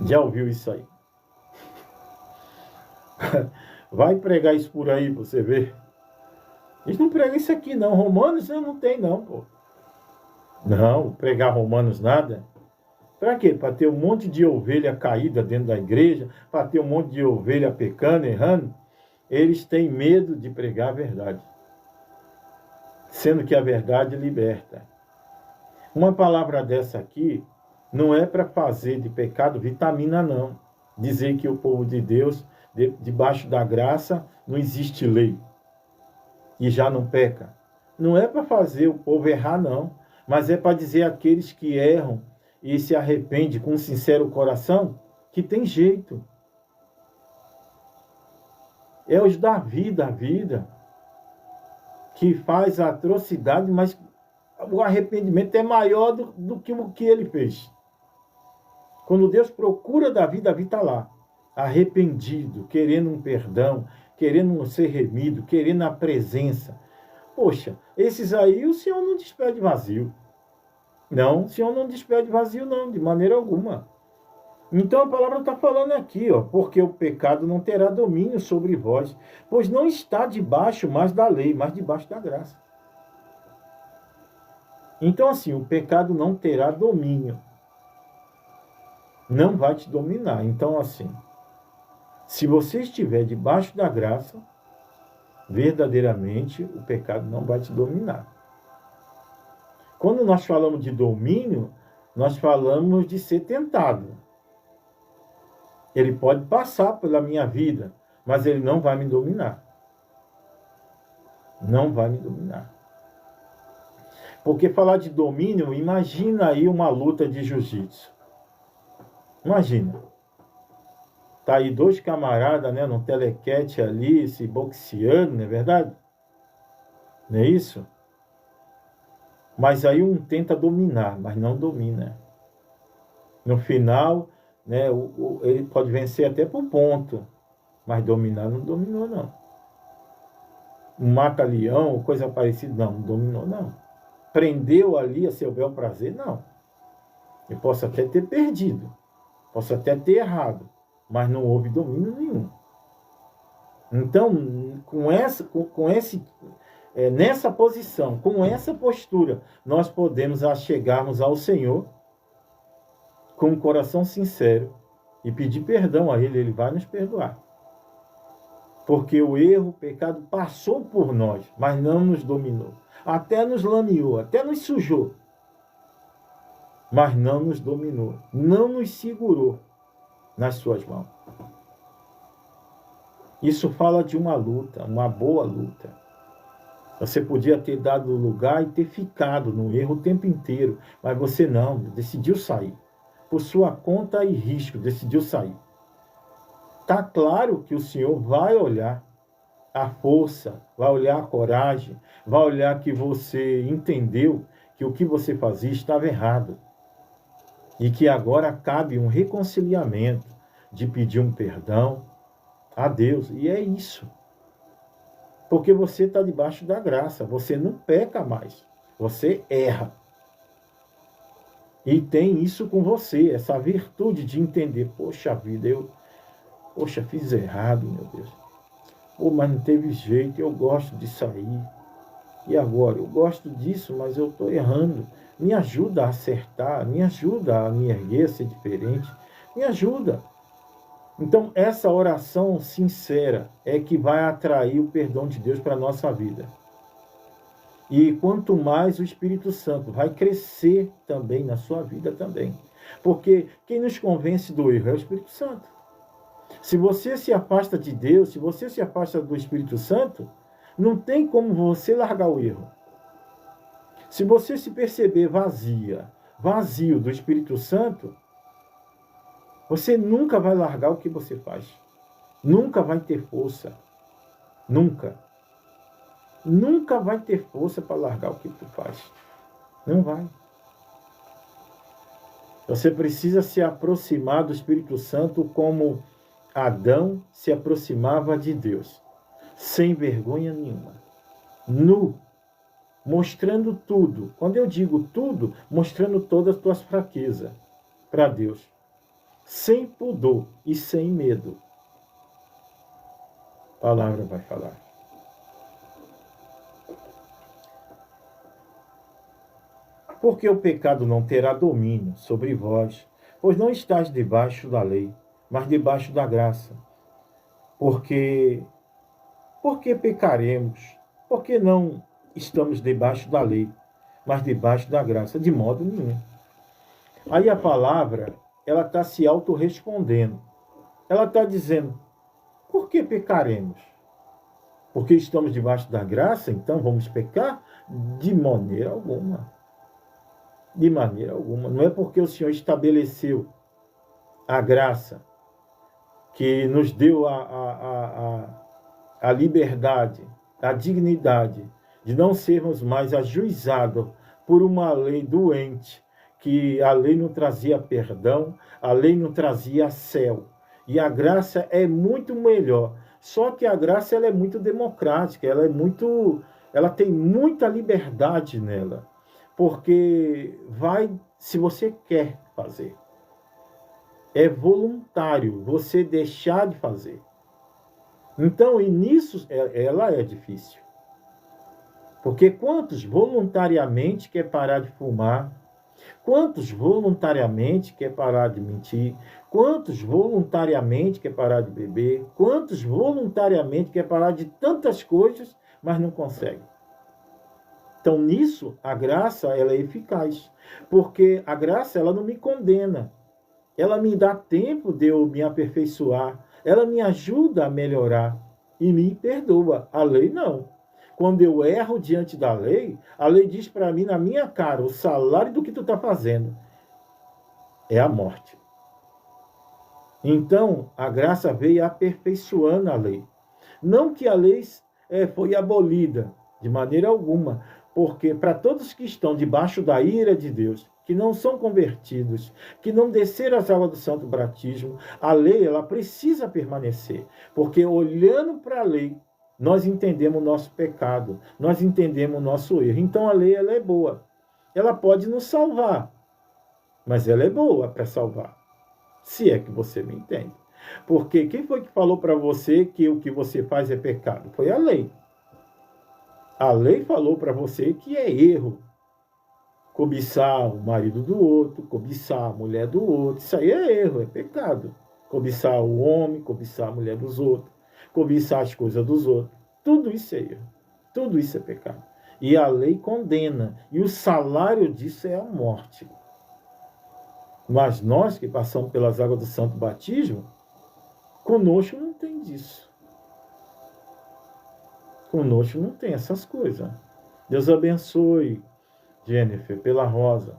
Já ouviu isso aí? Vai pregar isso por aí, você vê. Eles não pregam isso aqui, não. Romanos não tem, não, pô. Não, pregar Romanos nada. Para quê? Para ter um monte de ovelha caída dentro da igreja, para ter um monte de ovelha pecando, errando. Eles têm medo de pregar a verdade. Sendo que a verdade liberta. Uma palavra dessa aqui não é para fazer de pecado vitamina, não. Dizer que o povo de Deus, debaixo da graça, não existe lei. E já não peca. Não é para fazer o povo errar, não. Mas é para dizer àqueles que erram e se arrependem com um sincero coração, que tem jeito. É os da vida, que faz a atrocidade, mas o arrependimento é maior do que o que ele fez. Quando Deus procura Davi está lá, arrependido, querendo um perdão, querendo ser remido, querendo a presença. Poxa, esses aí o Senhor não despede vazio. Não, o Senhor não despede vazio, não, de maneira alguma. Então a palavra está falando aqui, porque o pecado não terá domínio sobre vós, pois não está debaixo mais da lei, mas debaixo da graça. Então assim, o pecado não terá domínio. Não vai te dominar. Então assim, se você estiver debaixo da graça, verdadeiramente o pecado não vai te dominar. Quando nós falamos de domínio, nós falamos de ser tentado. Ele pode passar pela minha vida, mas ele não vai me dominar. Não vai me dominar. Porque falar de domínio, imagina aí uma luta de jiu-jitsu. Imagina. Tá aí dois camaradas, né, no telequete ali, se boxeando, não é verdade? Não é isso? Mas aí um tenta dominar, mas não domina. No final, né, ele pode vencer até por ponto, mas dominar não dominou, não. Um mata-leão, coisa parecida, não dominou, não. Prendeu ali a seu bel prazer, não. Eu posso até ter perdido, posso até ter errado, mas não houve domínio nenhum. Então, nessa posição, com essa postura, nós podemos achegarmos ao Senhor com um coração sincero e pedir perdão a Ele, Ele vai nos perdoar. Porque o erro, o pecado passou por nós, mas não nos dominou. Até nos lameou, até nos sujou, mas não nos dominou, não nos segurou nas suas mãos. Isso fala de uma luta, uma boa luta. Você podia ter dado lugar e ter ficado no erro o tempo inteiro, mas você não, decidiu sair. Por sua conta e risco, decidiu sair. Está claro que o Senhor vai olhar a força, vai olhar a coragem, vai olhar que você entendeu que o que você fazia estava errado. E que agora cabe um reconciliamento, de pedir um perdão a Deus. E é isso. Porque você está debaixo da graça, você não peca mais, você erra. E tem isso com você, essa virtude de entender, poxa vida, fiz errado, meu Deus. Mas não teve jeito, eu gosto de sair. E agora? Eu gosto disso, mas eu estou errando. Me ajuda a acertar, me ajuda a me erguer, a ser diferente. Me ajuda. Então, essa oração sincera é que vai atrair o perdão de Deus para a nossa vida. E quanto mais o Espírito Santo vai crescer também na sua vida também. Porque quem nos convence do erro é o Espírito Santo. Se você se afasta de Deus, se você se afasta do Espírito Santo, não tem como você largar o erro. Se você se perceber vazio do Espírito Santo, você nunca vai largar o que você faz. Nunca vai ter força. Nunca. Nunca vai ter força para largar o que tu faz. Não vai. Você precisa se aproximar do Espírito Santo como Adão se aproximava de Deus. Sem vergonha nenhuma. Nu. Mostrando tudo. Quando eu digo tudo, mostrando todas as tuas fraquezas para Deus. Sem pudor e sem medo. A palavra vai falar. Porque o pecado não terá domínio sobre vós, pois não estáis debaixo da lei, mas debaixo da graça. Por que pecaremos? Porque não estamos debaixo da lei, mas debaixo da graça? De modo nenhum. Aí a palavra, ela está se autorrespondendo. Ela está dizendo, por que pecaremos? Porque estamos debaixo da graça, então vamos pecar? De maneira alguma. De maneira alguma. Não é porque o Senhor estabeleceu a graça, que nos deu a liberdade, a dignidade de não sermos mais ajuizados por uma lei doente, que a lei não trazia perdão, a lei não trazia céu. E a graça é muito melhor. Só que a graça ela é muito democrática, ela tem muita liberdade nela. Porque vai, se você quer fazer. É voluntário você deixar de fazer. Então, e nisso ela é difícil. Porque quantos voluntariamente quer parar de fumar? Quantos voluntariamente quer parar de mentir? Quantos voluntariamente quer parar de beber? Quantos voluntariamente quer parar de tantas coisas, mas não consegue? Então, nisso, a graça ela é eficaz. Porque a graça ela não me condena. Ela me dá tempo de eu me aperfeiçoar. Ela me ajuda a melhorar e me perdoa. A lei não. Quando eu erro diante da lei, a lei diz para mim na minha cara, o salário do que tu está fazendo é a morte. Então, a graça veio aperfeiçoando a lei. Não que a lei foi abolida, de maneira alguma, porque para todos que estão debaixo da ira de Deus, que não são convertidos, que não desceram as águas do santo batismo, a lei ela precisa permanecer, porque olhando para a lei, nós entendemos o nosso pecado, nós entendemos o nosso erro. Então a lei ela é boa, ela pode nos salvar, mas ela é boa para salvar, se é que você me entende. Porque quem foi que falou para você que o que você faz é pecado? Foi a lei. A lei falou para você que é erro cobiçar o marido do outro, cobiçar a mulher do outro. Isso aí é erro, é pecado. Cobiçar o homem, cobiçar a mulher dos outros, cobiçar as coisas dos outros. Tudo isso é erro. Tudo isso é pecado. E a lei condena. E o salário disso é a morte. Mas nós que passamos pelas águas do santo batismo, conosco não tem disso. Conosco não tem essas coisas. Deus abençoe, Jennifer, pela rosa.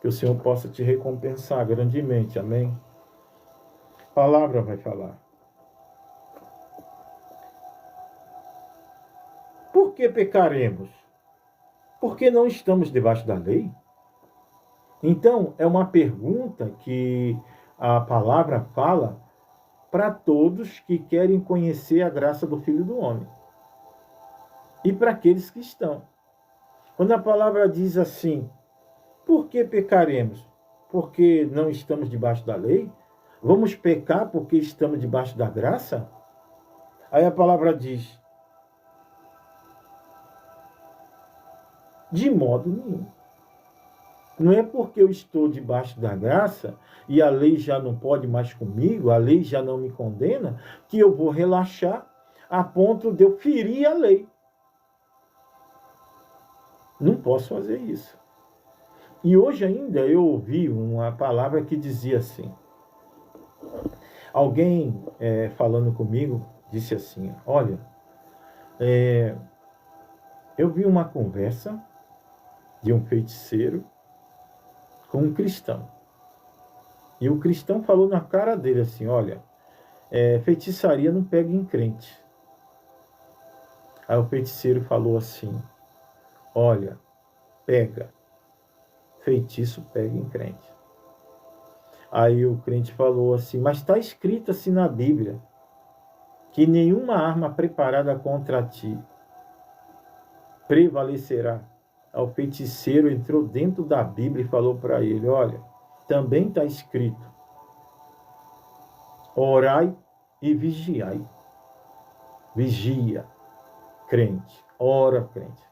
Que o Senhor possa te recompensar grandemente. Amém? A palavra vai falar. Por que pecaremos? Porque não estamos debaixo da lei? Então, é uma pergunta que a palavra fala para todos que querem conhecer a graça do Filho do Homem. E para aqueles que estão. Quando a palavra diz assim, por que pecaremos? Porque não estamos debaixo da lei? Vamos pecar porque estamos debaixo da graça? Aí a palavra diz, de modo nenhum. Não é porque eu estou debaixo da graça e a lei já não pode mais comigo, a lei já não me condena, que eu vou relaxar a ponto de eu ferir a lei. Não posso fazer isso. E hoje ainda eu ouvi uma palavra que dizia assim, alguém falando comigo disse assim, olha, eu vi uma conversa de um feiticeiro com um cristão. E o cristão falou na cara dele assim, olha, feitiçaria não pega em crente. Aí o feiticeiro falou assim, olha, pega, feitiço pega em crente. Aí o crente falou assim, mas está escrito assim na Bíblia, que nenhuma arma preparada contra ti prevalecerá. Aí o feiticeiro entrou dentro da Bíblia e falou para ele, olha, também está escrito, orai e vigiai. Vigia, crente, ora, crente.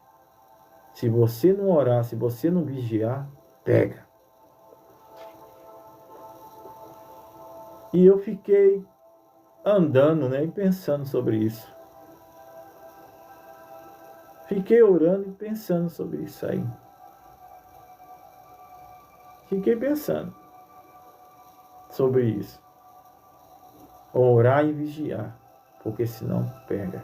Se você não orar, se você não vigiar, pega. E eu fiquei andando, né, e pensando sobre isso. Fiquei orando e pensando sobre isso aí. Fiquei pensando sobre isso. Orar e vigiar, porque senão pega.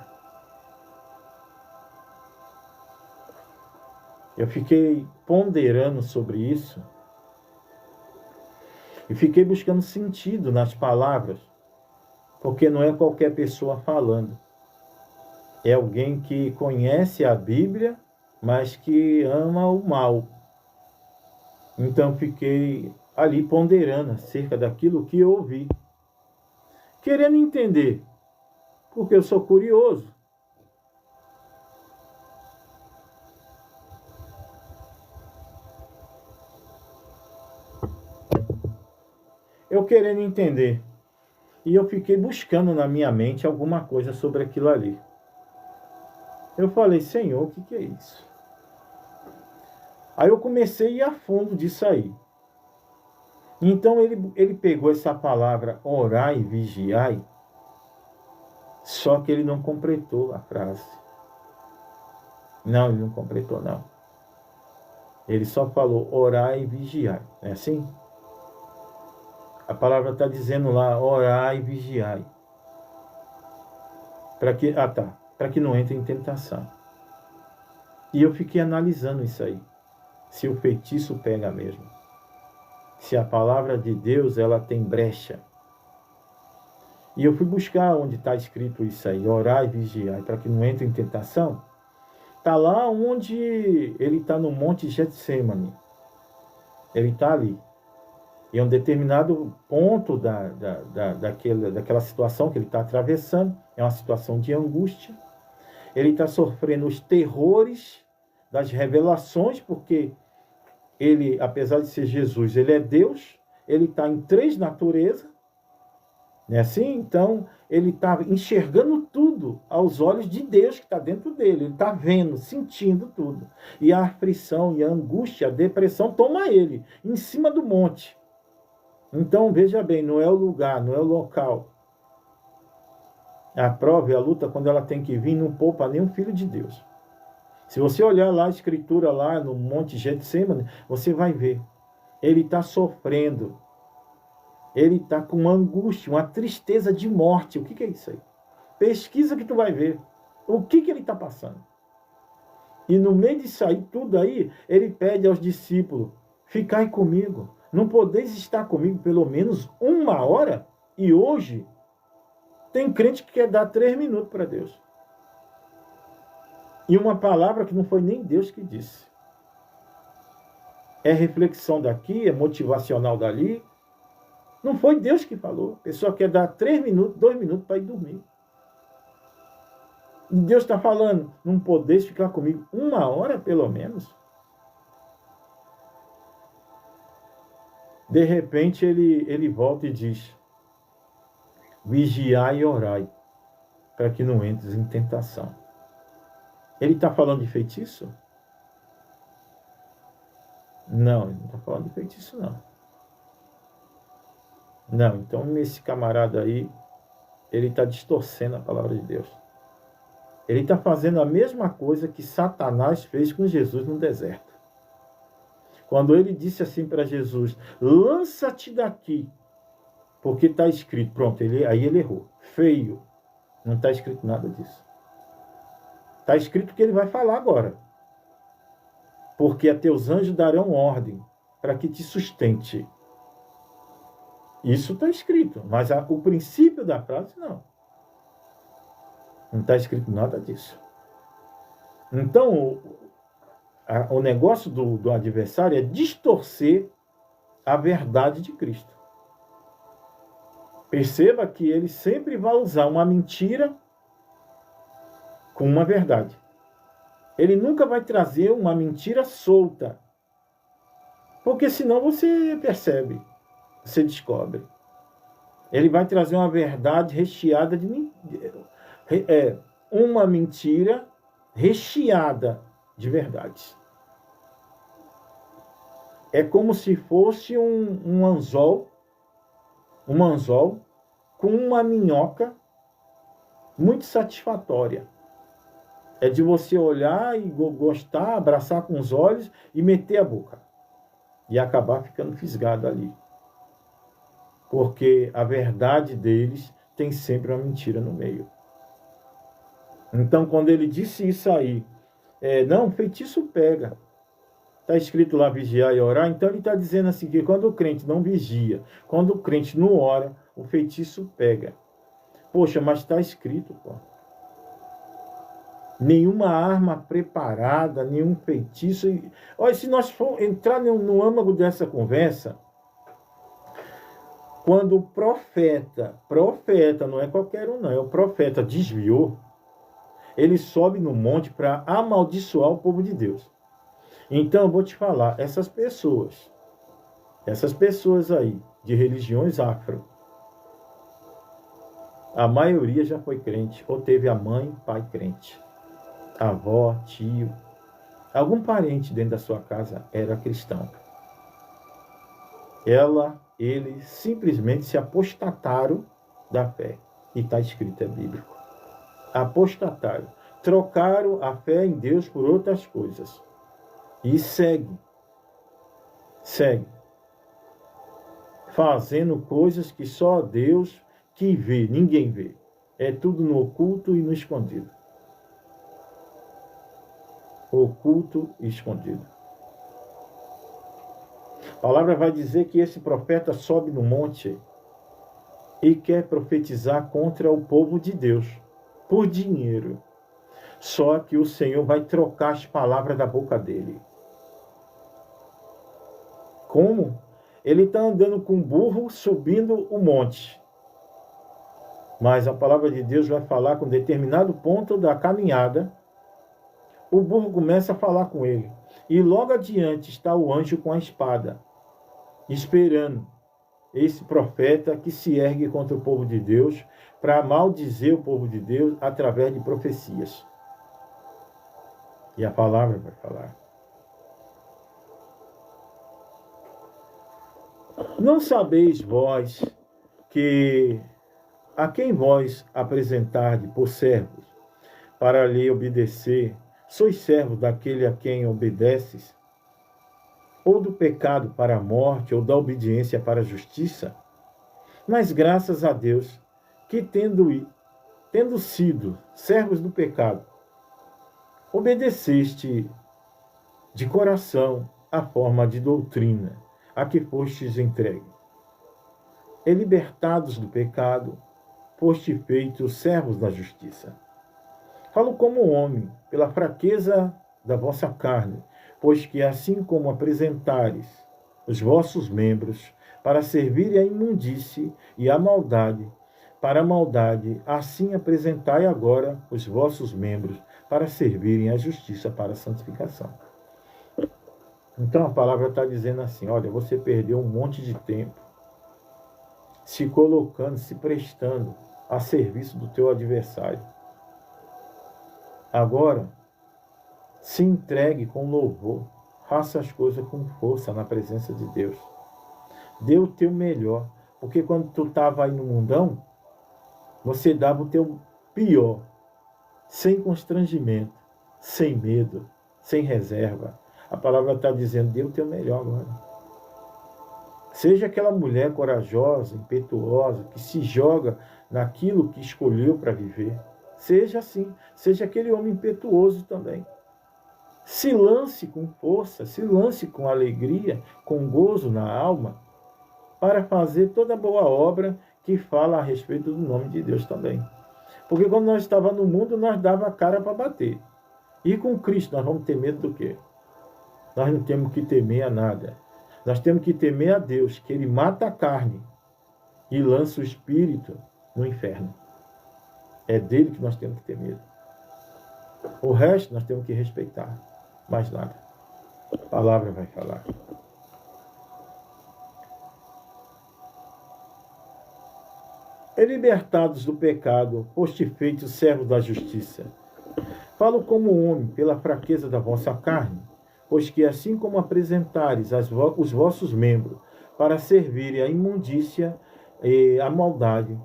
Eu fiquei ponderando sobre isso e fiquei buscando sentido nas palavras, porque não é qualquer pessoa falando. É alguém que conhece a Bíblia, mas que ama o mal. Então fiquei ali ponderando acerca daquilo que eu ouvi, querendo entender, porque eu sou curioso. Eu querendo entender. E eu fiquei buscando na minha mente alguma coisa sobre aquilo ali. Eu falei, Senhor, o que é isso? Aí eu comecei a ir a fundo disso aí. Então ele pegou essa palavra orai e vigiai, só que ele não completou a frase. Não, ele não completou, não. Ele só falou orai e vigiai. É assim? A palavra está dizendo lá, orai e vigiai. Para que não entre em tentação. E eu fiquei analisando isso aí. Se o feitiço pega mesmo. Se a palavra de Deus, ela tem brecha. E eu fui buscar onde está escrito isso aí, orar e vigiar, para que não entre em tentação. Está lá onde ele está no Monte Getsemane. Ele está ali. E em um determinado ponto daquela situação que ele está atravessando, é uma situação de angústia. Ele está sofrendo os terrores das revelações, porque ele, apesar de ser Jesus, ele é Deus, ele está em 3 naturezas, não é assim? Então, ele está enxergando tudo aos olhos de Deus que está dentro dele. Ele está vendo, sentindo tudo. E a aflição, e a angústia, a depressão toma ele, em cima do monte. Então, veja bem, não é o lugar, não é o local. A prova e a luta, quando ela tem que vir, não poupa nem um filho de Deus. Se você olhar lá a escritura, lá no Monte Getsemane, você vai ver. Ele está sofrendo. Ele está com uma angústia, uma tristeza de morte. O que é isso aí? Pesquisa que tu vai ver. O que ele está passando? E no meio disso aí, tudo aí, ele pede aos discípulos, ficai comigo. Não podeis estar comigo pelo menos 1 hora? E hoje, tem crente que quer dar 3 minutos para Deus. E uma palavra que não foi nem Deus que disse. É reflexão daqui, é motivacional dali. Não foi Deus que falou. A pessoa quer dar 3 minutos, 2 minutos para ir dormir. E Deus está falando, não podeis ficar comigo 1 hora pelo menos? De repente ele volta e diz, vigiai e orai, para que não entres em tentação. Ele está falando de feitiço? Não, ele não está falando de feitiço, não. Não, então esse camarada aí, ele está distorcendo a palavra de Deus. Ele está fazendo a mesma coisa que Satanás fez com Jesus no deserto. Quando ele disse assim para Jesus, lança-te daqui, porque está escrito. Pronto, aí ele errou. Feio. Não está escrito nada disso. Está escrito que ele vai falar agora. Porque a teus anjos darão ordem para que te sustente. Isso está escrito, mas o princípio da frase não. Não está escrito nada disso. Então, o negócio do adversário é distorcer a verdade de Cristo. Perceba que ele sempre vai usar uma mentira com uma verdade. Ele nunca vai trazer uma mentira solta. Porque senão você percebe, você descobre. Ele vai trazer uma verdade recheada de uma mentira recheada de verdades. É como se fosse um anzol com uma minhoca muito satisfatória. É de você olhar e gostar, abraçar com os olhos e meter a boca. E acabar ficando fisgado ali. Porque a verdade deles tem sempre uma mentira no meio. Então, quando ele disse isso aí, não, feitiço pega. Está escrito lá vigiar e orar, então ele está dizendo assim, que quando o crente não vigia, quando o crente não ora, o feitiço pega. Poxa, mas está escrito, pô. Nenhuma arma preparada, nenhum feitiço. Olha, se nós for entrar no âmago dessa conversa, quando o profeta, não é qualquer um não, é o profeta desviou, ele sobe no monte para amaldiçoar o povo de Deus. Então eu vou te falar, essas pessoas aí, de religiões afro, a maioria já foi crente, ou teve a mãe, pai crente, avó, tio, algum parente dentro da sua casa era cristão. Eles simplesmente se apostataram da fé. E está escrito, é bíblico. Apostataram. Trocaram a fé em Deus por outras coisas. E seguem. Fazendo coisas que só Deus que vê, ninguém vê. É tudo no oculto e no escondido. Oculto e escondido. A palavra vai dizer que esse profeta sobe no monte e quer profetizar contra o povo de Deus, por dinheiro. Só que o Senhor vai trocar as palavras da boca dele. Como? Ele está andando com um burro subindo o monte. Mas a palavra de Deus vai falar com determinado ponto da caminhada. O burro começa a falar com ele. E logo adiante está o anjo com a espada, esperando esse profeta que se ergue contra o povo de Deus, para maldizer o povo de Deus através de profecias. E a palavra vai falar. Não sabeis vós que a quem vós apresentardes por servos para lhe obedecer, sois servos daquele a quem obedeces, ou do pecado para a morte, ou da obediência para a justiça? Mas graças a Deus, que tendo sido servos do pecado, obedeceste de coração a forma de doutrina a que fostes entregue. E libertados do pecado, foste feitos servos da justiça. Falo como homem, pela fraqueza da vossa carne, pois que assim como apresentares os vossos membros para servirem à imundície e à maldade, para a maldade, assim apresentai agora os vossos membros para servirem à justiça, para a santificação. Então a palavra está dizendo assim, olha, você perdeu um monte de tempo se colocando, se prestando a serviço do teu adversário. Agora, se entregue com louvor. Faça as coisas com força na presença de Deus. Dê o teu melhor. Porque quando tu estava aí no mundão, você dava o teu pior, sem constrangimento, sem medo, sem reserva. A palavra está dizendo, dê o teu melhor agora. Seja aquela mulher corajosa, impetuosa, que se joga naquilo que escolheu para viver. Seja assim. Seja aquele homem impetuoso também. Se lance com força, se lance com alegria, com gozo na alma, para fazer toda a boa obra que fala a respeito do nome de Deus também. Porque quando nós estávamos no mundo, nós dava a cara para bater. E com Cristo nós vamos ter medo do quê? Nós não temos que temer a nada. Nós temos que temer a Deus, que Ele mata a carne e lança o espírito no inferno. É dele que nós temos que ter medo. O resto nós temos que respeitar. Mais nada. A palavra vai falar. E libertados do pecado, foste feitos servos da justiça. Falo como homem, pela fraqueza da vossa carne, pois que assim como apresentares os vossos membros para servirem à imundícia e à maldade,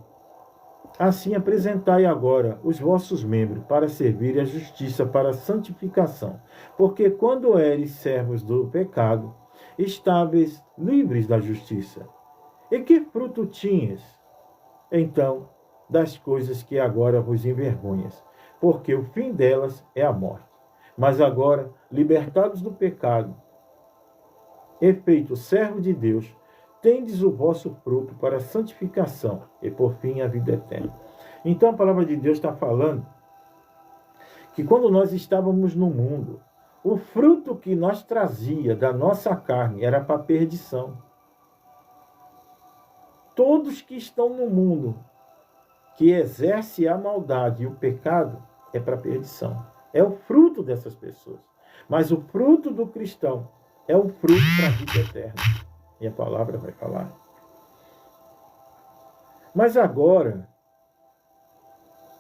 assim apresentai agora os vossos membros para servirem à justiça, para a santificação. Porque quando eres servos do pecado, estáveis livres da justiça. E que fruto tinhas, então, das coisas que agora vos envergonhas? Porque o fim delas é a morte. Mas agora, libertados do pecado, e feitos servo de Deus, tendes o vosso fruto para a santificação e, por fim, a vida eterna. Então, a palavra de Deus está falando que quando nós estávamos no mundo, o fruto que nós trazia da nossa carne era para a perdição. Todos que estão no mundo, que exerce a maldade e o pecado, é para a perdição. É o fruto dessas pessoas. Mas o fruto do cristão é o fruto para a vida eterna. E a palavra vai falar. Mas agora,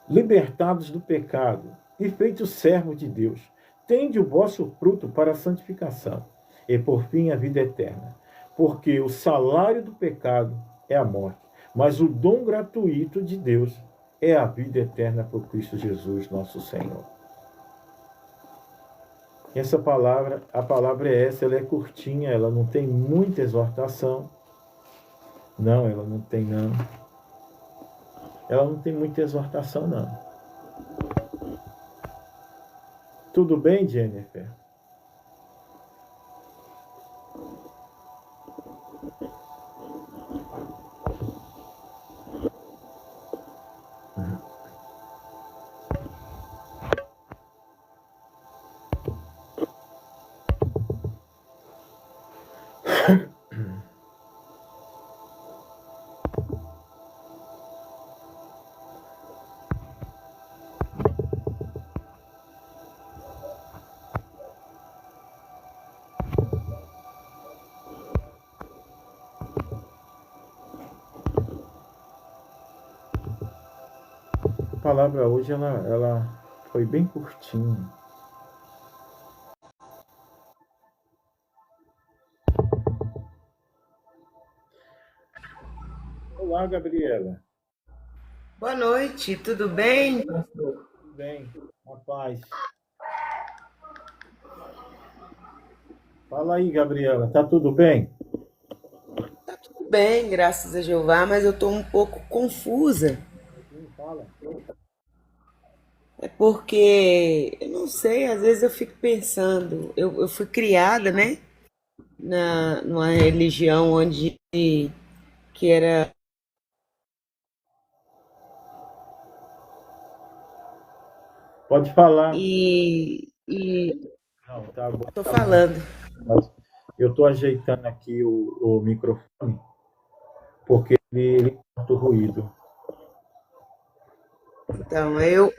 libertados do pecado e feitos servos de Deus, tende o vosso fruto para a santificação e, por fim, a vida eterna. Porque o salário do pecado é a morte, mas o dom gratuito de Deus é a vida eterna por Cristo Jesus, nosso Senhor. Essa palavra, a palavra é essa, ela é curtinha, ela não tem muita exortação. Não, ela não tem não. Ela não tem muita exortação não. Tudo bem, Jennifer? A palavra hoje ela foi bem curtinha. Olá, Gabriela. Boa noite, tudo bem? Tudo bem, rapaz. Fala aí, Gabriela, tá tudo bem? Tudo bem, graças a Jeová, mas eu estou um pouco confusa. Fala. É porque, eu não sei, às vezes eu fico pensando, eu fui criada, né, numa religião onde que era Pode falar. e Não, tá bom, tô tá bom. falando. Mas eu estou ajeitando aqui o microfone porque ele corta o ruído. Então, eu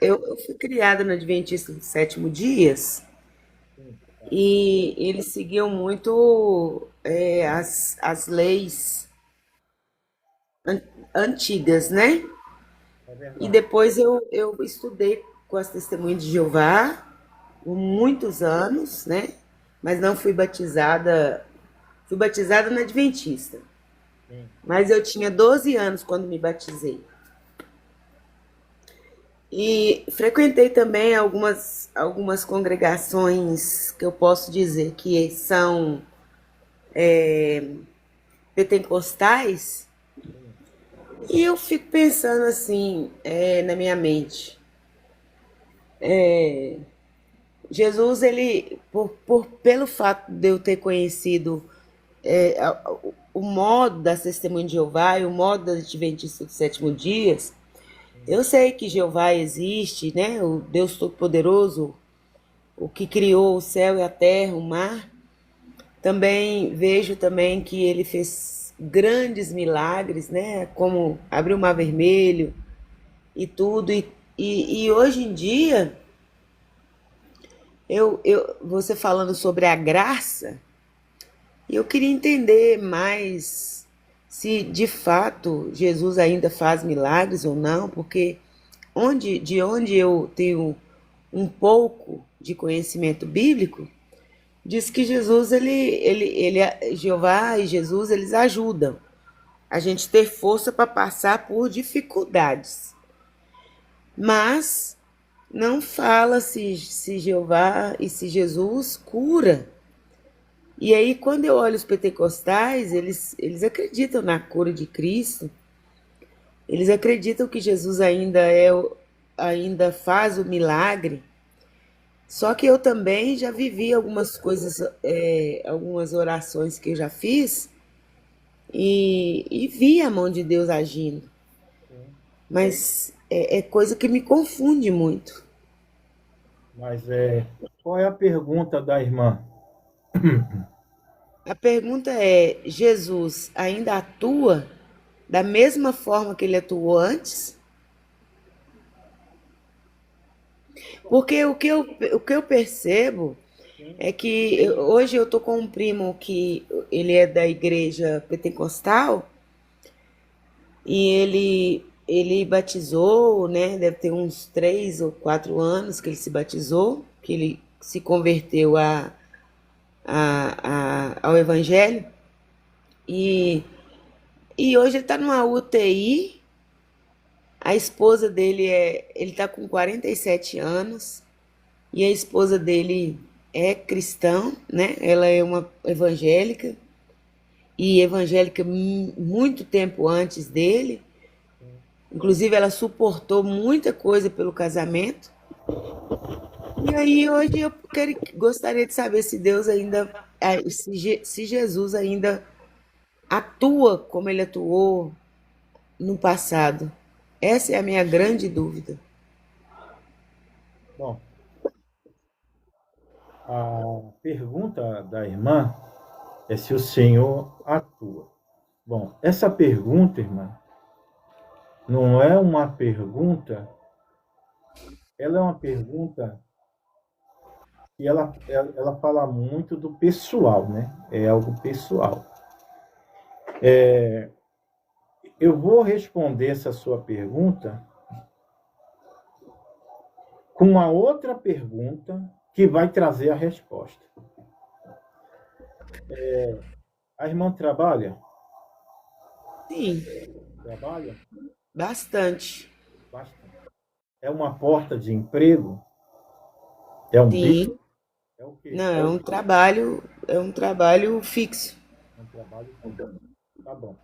fui criada no Adventista dos Sétimo Dias e eles seguiam muito as leis antigas, né? É E verdade. depois eu estudei com as Testemunhas de Jeová por muitos anos, né? mas não fui batizada. Fui batizada na Adventista, Sim. mas eu tinha 12 anos quando me batizei. E frequentei também algumas congregações que eu posso dizer que são pentecostais, Sim. e eu fico pensando assim, na minha mente. Jesus, ele, pelo fato de eu ter conhecido o modo das testemunhas de Jeová e o modo das adventistas do sétimo dias, eu sei que Jeová existe, né? O Deus Todo-Poderoso, o que criou o céu e a terra, o mar. Também vejo também que ele fez grandes milagres, né? Como abriu o mar vermelho e tudo. E hoje em dia, você falando sobre a graça, eu queria entender mais se de fato Jesus ainda faz milagres ou não, porque de onde eu tenho um pouco de conhecimento bíblico, diz que Jesus, Jeová e Jesus, eles ajudam a gente ter força para passar por dificuldades. Mas não fala se Jeová e se Jesus cura. E aí, quando eu olho os pentecostais, eles acreditam na cura de Cristo, eles acreditam que Jesus ainda faz o milagre. Só que eu também já vivi algumas coisas, algumas orações que eu já fiz e vi a mão de Deus agindo. Sim. Mas é coisa que me confunde muito. Mas qual é a pergunta da irmã? A pergunta é: Jesus ainda atua da mesma forma que ele atuou antes? Porque o que eu percebo Sim. é que hoje eu tô com um primo que ele é da igreja pentecostal e ele batizou, né? Deve ter uns 3 ou 4 anos que ele se batizou, que ele se converteu ao evangelho e, e hoje ele está numa UTI. A esposa dele ele tá com 47 anos e a esposa dele é cristã, né? Ela é uma evangélica e evangélica muito tempo antes dele. Sim. Inclusive, ela suportou muita coisa pelo casamento. E aí, hoje, gostaria de saber se Deus ainda, se Jesus ainda atua como ele atuou no passado. Essa é a minha grande dúvida. Bom, a pergunta da irmã é se o Senhor atua. Bom, essa pergunta, irmã, não é uma pergunta, ela é uma pergunta que ela fala muito do pessoal, né? É algo pessoal. Eu vou responder essa sua pergunta com uma outra pergunta que vai trazer a resposta. A irmã trabalha? Sim, Trabalha bastante. bastante. É uma porta de emprego? É um bico? Sim. É o quê? Não, é um trabalho fixo. É um trabalho fixo. Tá bom.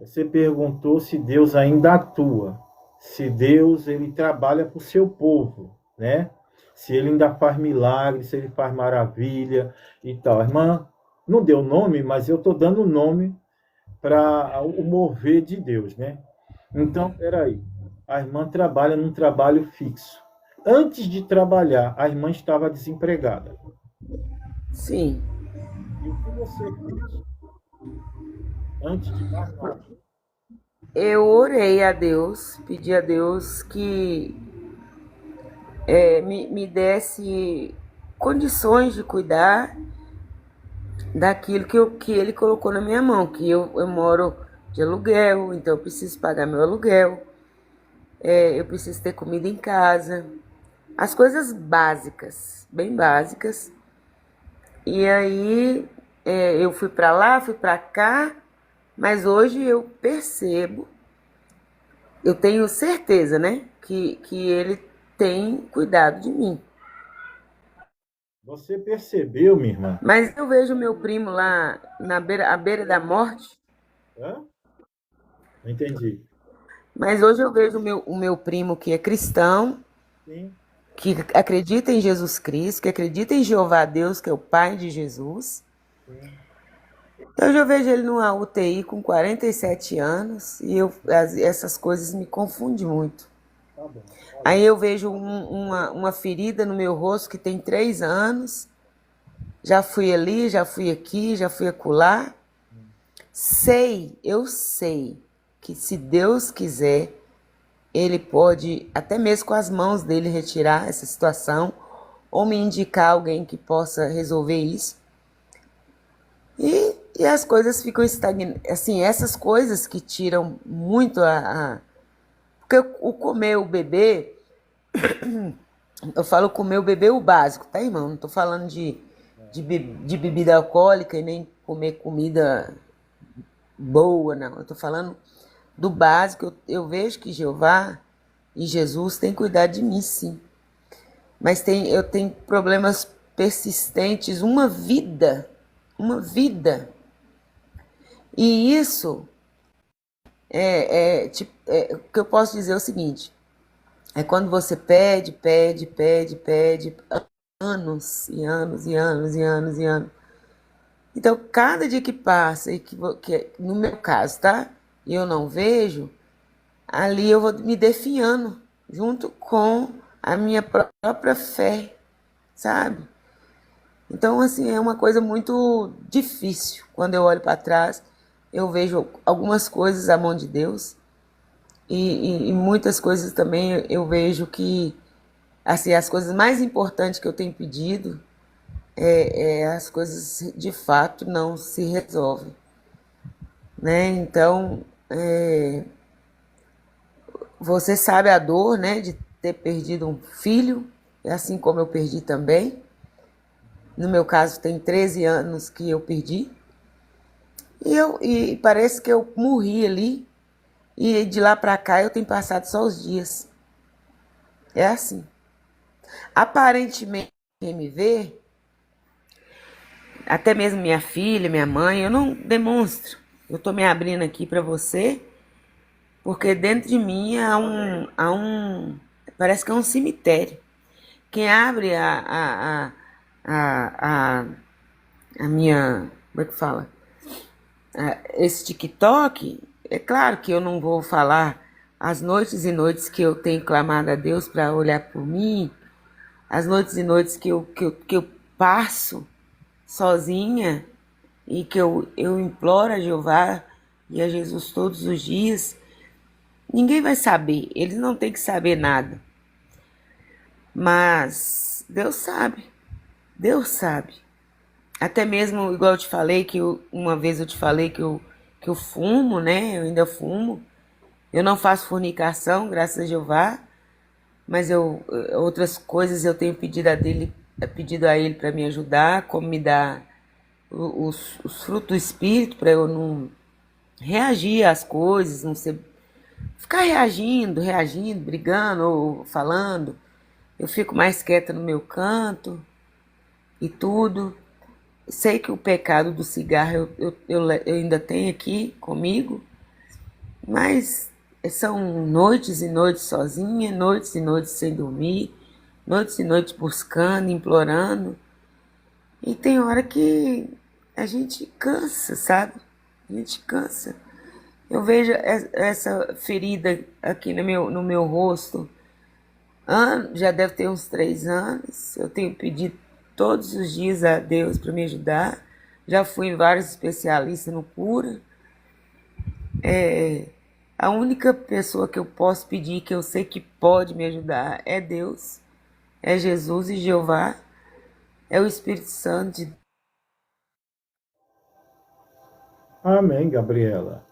Você perguntou se Deus ainda atua, se Deus ele trabalha para o seu povo, né? Se ele ainda faz milagres, se ele faz maravilha e tal. A irmã não deu nome, mas eu estou dando nome para o mover de Deus, né? Então, peraí. A irmã trabalha num trabalho fixo. Antes de trabalhar, a irmã estava desempregada. Sim. E o que você fez antes de mais nada? Eu orei a Deus, pedi a Deus que me desse condições de cuidar daquilo que Ele colocou na minha mão, que eu moro de aluguel, então eu preciso pagar meu aluguel, eu preciso ter comida em casa, as coisas básicas, bem básicas. E aí eu fui para lá, fui para cá, mas hoje eu percebo, eu tenho certeza, né, que ele tem cuidado de mim. Você percebeu, minha irmã? Mas eu vejo meu primo lá à beira da morte, Hã? Não entendi. mas hoje eu vejo o meu primo que é cristão, Sim. que acredita em Jesus Cristo, que acredita em Jeová Deus, que é o Pai de Jesus. Sim. Então hoje eu vejo ele numa UTI com 47 anos e essas coisas me confundem muito. Tá bom. Olha, Aí eu vejo uma ferida no meu rosto que tem 3 anos. Já fui ali, já fui aqui, já fui acolá. Eu sei que se Deus quiser, Ele pode, até mesmo com as mãos dele, retirar essa situação ou me indicar alguém que possa resolver isso. E as coisas ficam estagnadas. Assim, essas coisas que tiram muito porque o comer, o beber, eu falo comer o beber o básico, tá, irmão? Não tô falando de bebida alcoólica e nem comer comida boa, não. Eu tô falando do básico. Eu vejo que Jeová e Jesus têm cuidado de mim, sim. Mas eu tenho problemas persistentes, uma vida. E isso o que eu posso dizer é o seguinte: é quando você pede, pede, pede, pede, anos e anos e anos e anos e anos. Então, cada dia que passa, no meu caso, tá? E eu não vejo, ali eu vou me definhando junto com a minha própria fé, sabe? Então, assim, é uma coisa muito difícil. Quando eu olho para trás, eu vejo algumas coisas a mão de Deus e muitas coisas também eu vejo que, assim, as coisas mais importantes que eu tenho pedido as coisas de fato não se resolvem, né? Então, você sabe a dor, né, de ter perdido um filho, assim como eu perdi também. No meu caso, tem 13 anos que eu perdi. E parece que eu morri ali. E de lá para cá eu tenho passado só os dias. É assim. Aparentemente, quem me vê, até mesmo minha filha, minha mãe, eu não demonstro. Eu tô me abrindo aqui para você, porque dentro de mim parece que é um cemitério. Quem abre a, a minha, como é que fala? Esse TikTok, é claro que eu não vou falar as noites e noites que eu tenho clamado a Deus para olhar por mim, as noites e noites que eu passo sozinha e que eu imploro a Jeová e a Jesus todos os dias. Ninguém vai saber, eles não têm que saber nada. Mas Deus sabe, Deus sabe. Até mesmo, igual eu te falei, uma vez eu te falei que eu fumo, né? Eu ainda fumo. Eu não faço fornicação, graças a Jeová, mas outras coisas eu tenho pedido a ele para me ajudar, como me dar os frutos do espírito para eu não reagir às coisas, não ser, ficar reagindo, brigando ou falando. Eu fico mais quieta no meu canto e tudo. Sei que o pecado do cigarro eu ainda tenho aqui comigo, mas são noites e noites sozinha, noites e noites sem dormir, noites e noites buscando, implorando. E tem hora que a gente cansa, sabe? A gente cansa. Eu vejo essa ferida aqui no meu rosto. Já deve ter uns 3 anos. Eu tenho pedido todos os dias a Deus para me ajudar. Já fui em vários especialistas no cura. A única pessoa que eu posso pedir, que eu sei que pode me ajudar, é Deus, é Jesus e Jeová, é o Espírito Santo de Amém, Gabriela.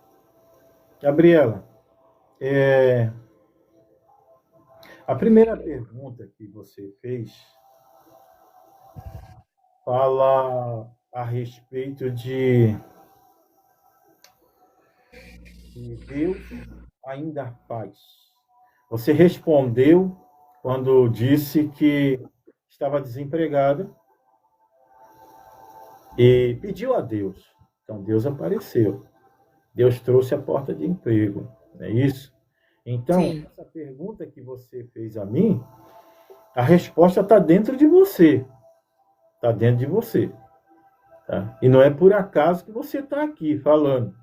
Gabriela, é, a primeira pergunta que você fez fala a respeito de Deus ainda faz. Você respondeu quando disse que estava desempregada e pediu a Deus. Então Deus apareceu. Deus trouxe a porta de emprego. Não é isso? Então, Sim, essa pergunta que você fez a mim, a resposta está dentro de você. Está dentro de você. Tá? E não é por acaso que você está aqui falando.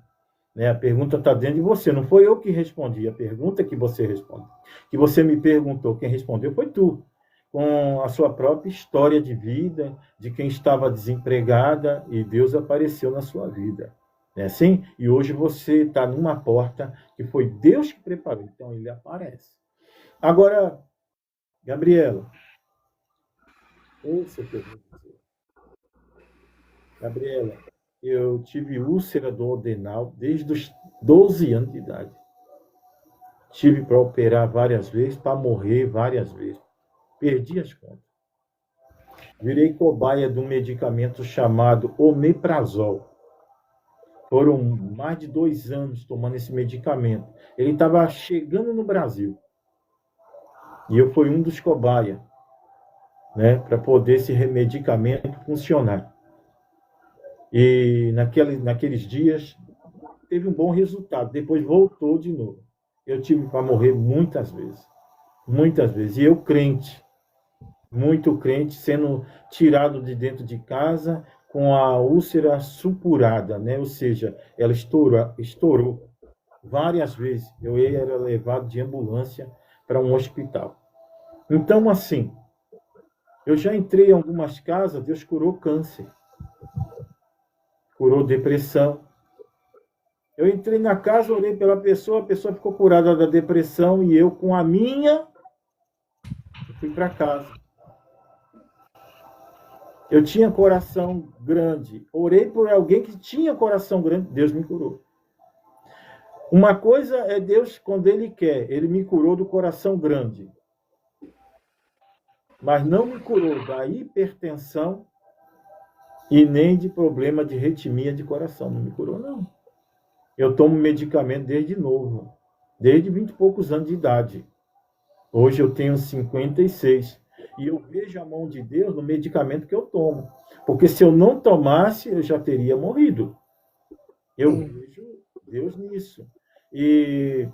Né? A pergunta está dentro de você. Não foi eu que respondi. A pergunta que você responde. Que você me perguntou, quem respondeu foi tu. Com a sua própria história de vida, de quem estava desempregada e Deus apareceu na sua vida. É assim? E hoje você está numa porta que foi Deus que preparou. Então ele aparece. Agora, Gabriela, ouça o que eu vou dizer. Gabriela, eu tive úlcera do adenal desde os 12 anos de idade. Tive para operar várias vezes, para morrer várias vezes. Perdi as contas. Virei cobaia de um medicamento chamado omeprazol. Foram mais de 2 anos tomando esse medicamento. Ele estava chegando no Brasil. E eu fui um dos cobaia, né, para poder esse medicamento funcionar. E naqueles dias teve um bom resultado. Depois voltou de novo. Eu tive para morrer muitas vezes. Muitas vezes. E eu crente, muito crente, sendo tirado de dentro de casa com a úlcera supurada, né? Ou seja, ela estourou várias vezes. Eu era levado de ambulância para um hospital. Então, assim, eu já entrei em algumas casas, Deus curou câncer, curou depressão. Eu entrei na casa, orei pela pessoa, a pessoa ficou curada da depressão e eu, com a minha, fui para casa. Eu tinha coração grande. Orei por alguém que tinha coração grande, Deus me curou. Uma coisa é Deus, quando Ele quer, Ele me curou do coração grande. Mas não me curou da hipertensão e nem de problema de arritmia de coração. Não me curou, não. Eu tomo medicamento desde novo, desde 20 e poucos anos de idade. Hoje eu tenho 56. E eu vejo a mão de Deus no medicamento que eu tomo. Porque se eu não tomasse, eu já teria morrido. Eu sim. vejo Deus nisso. E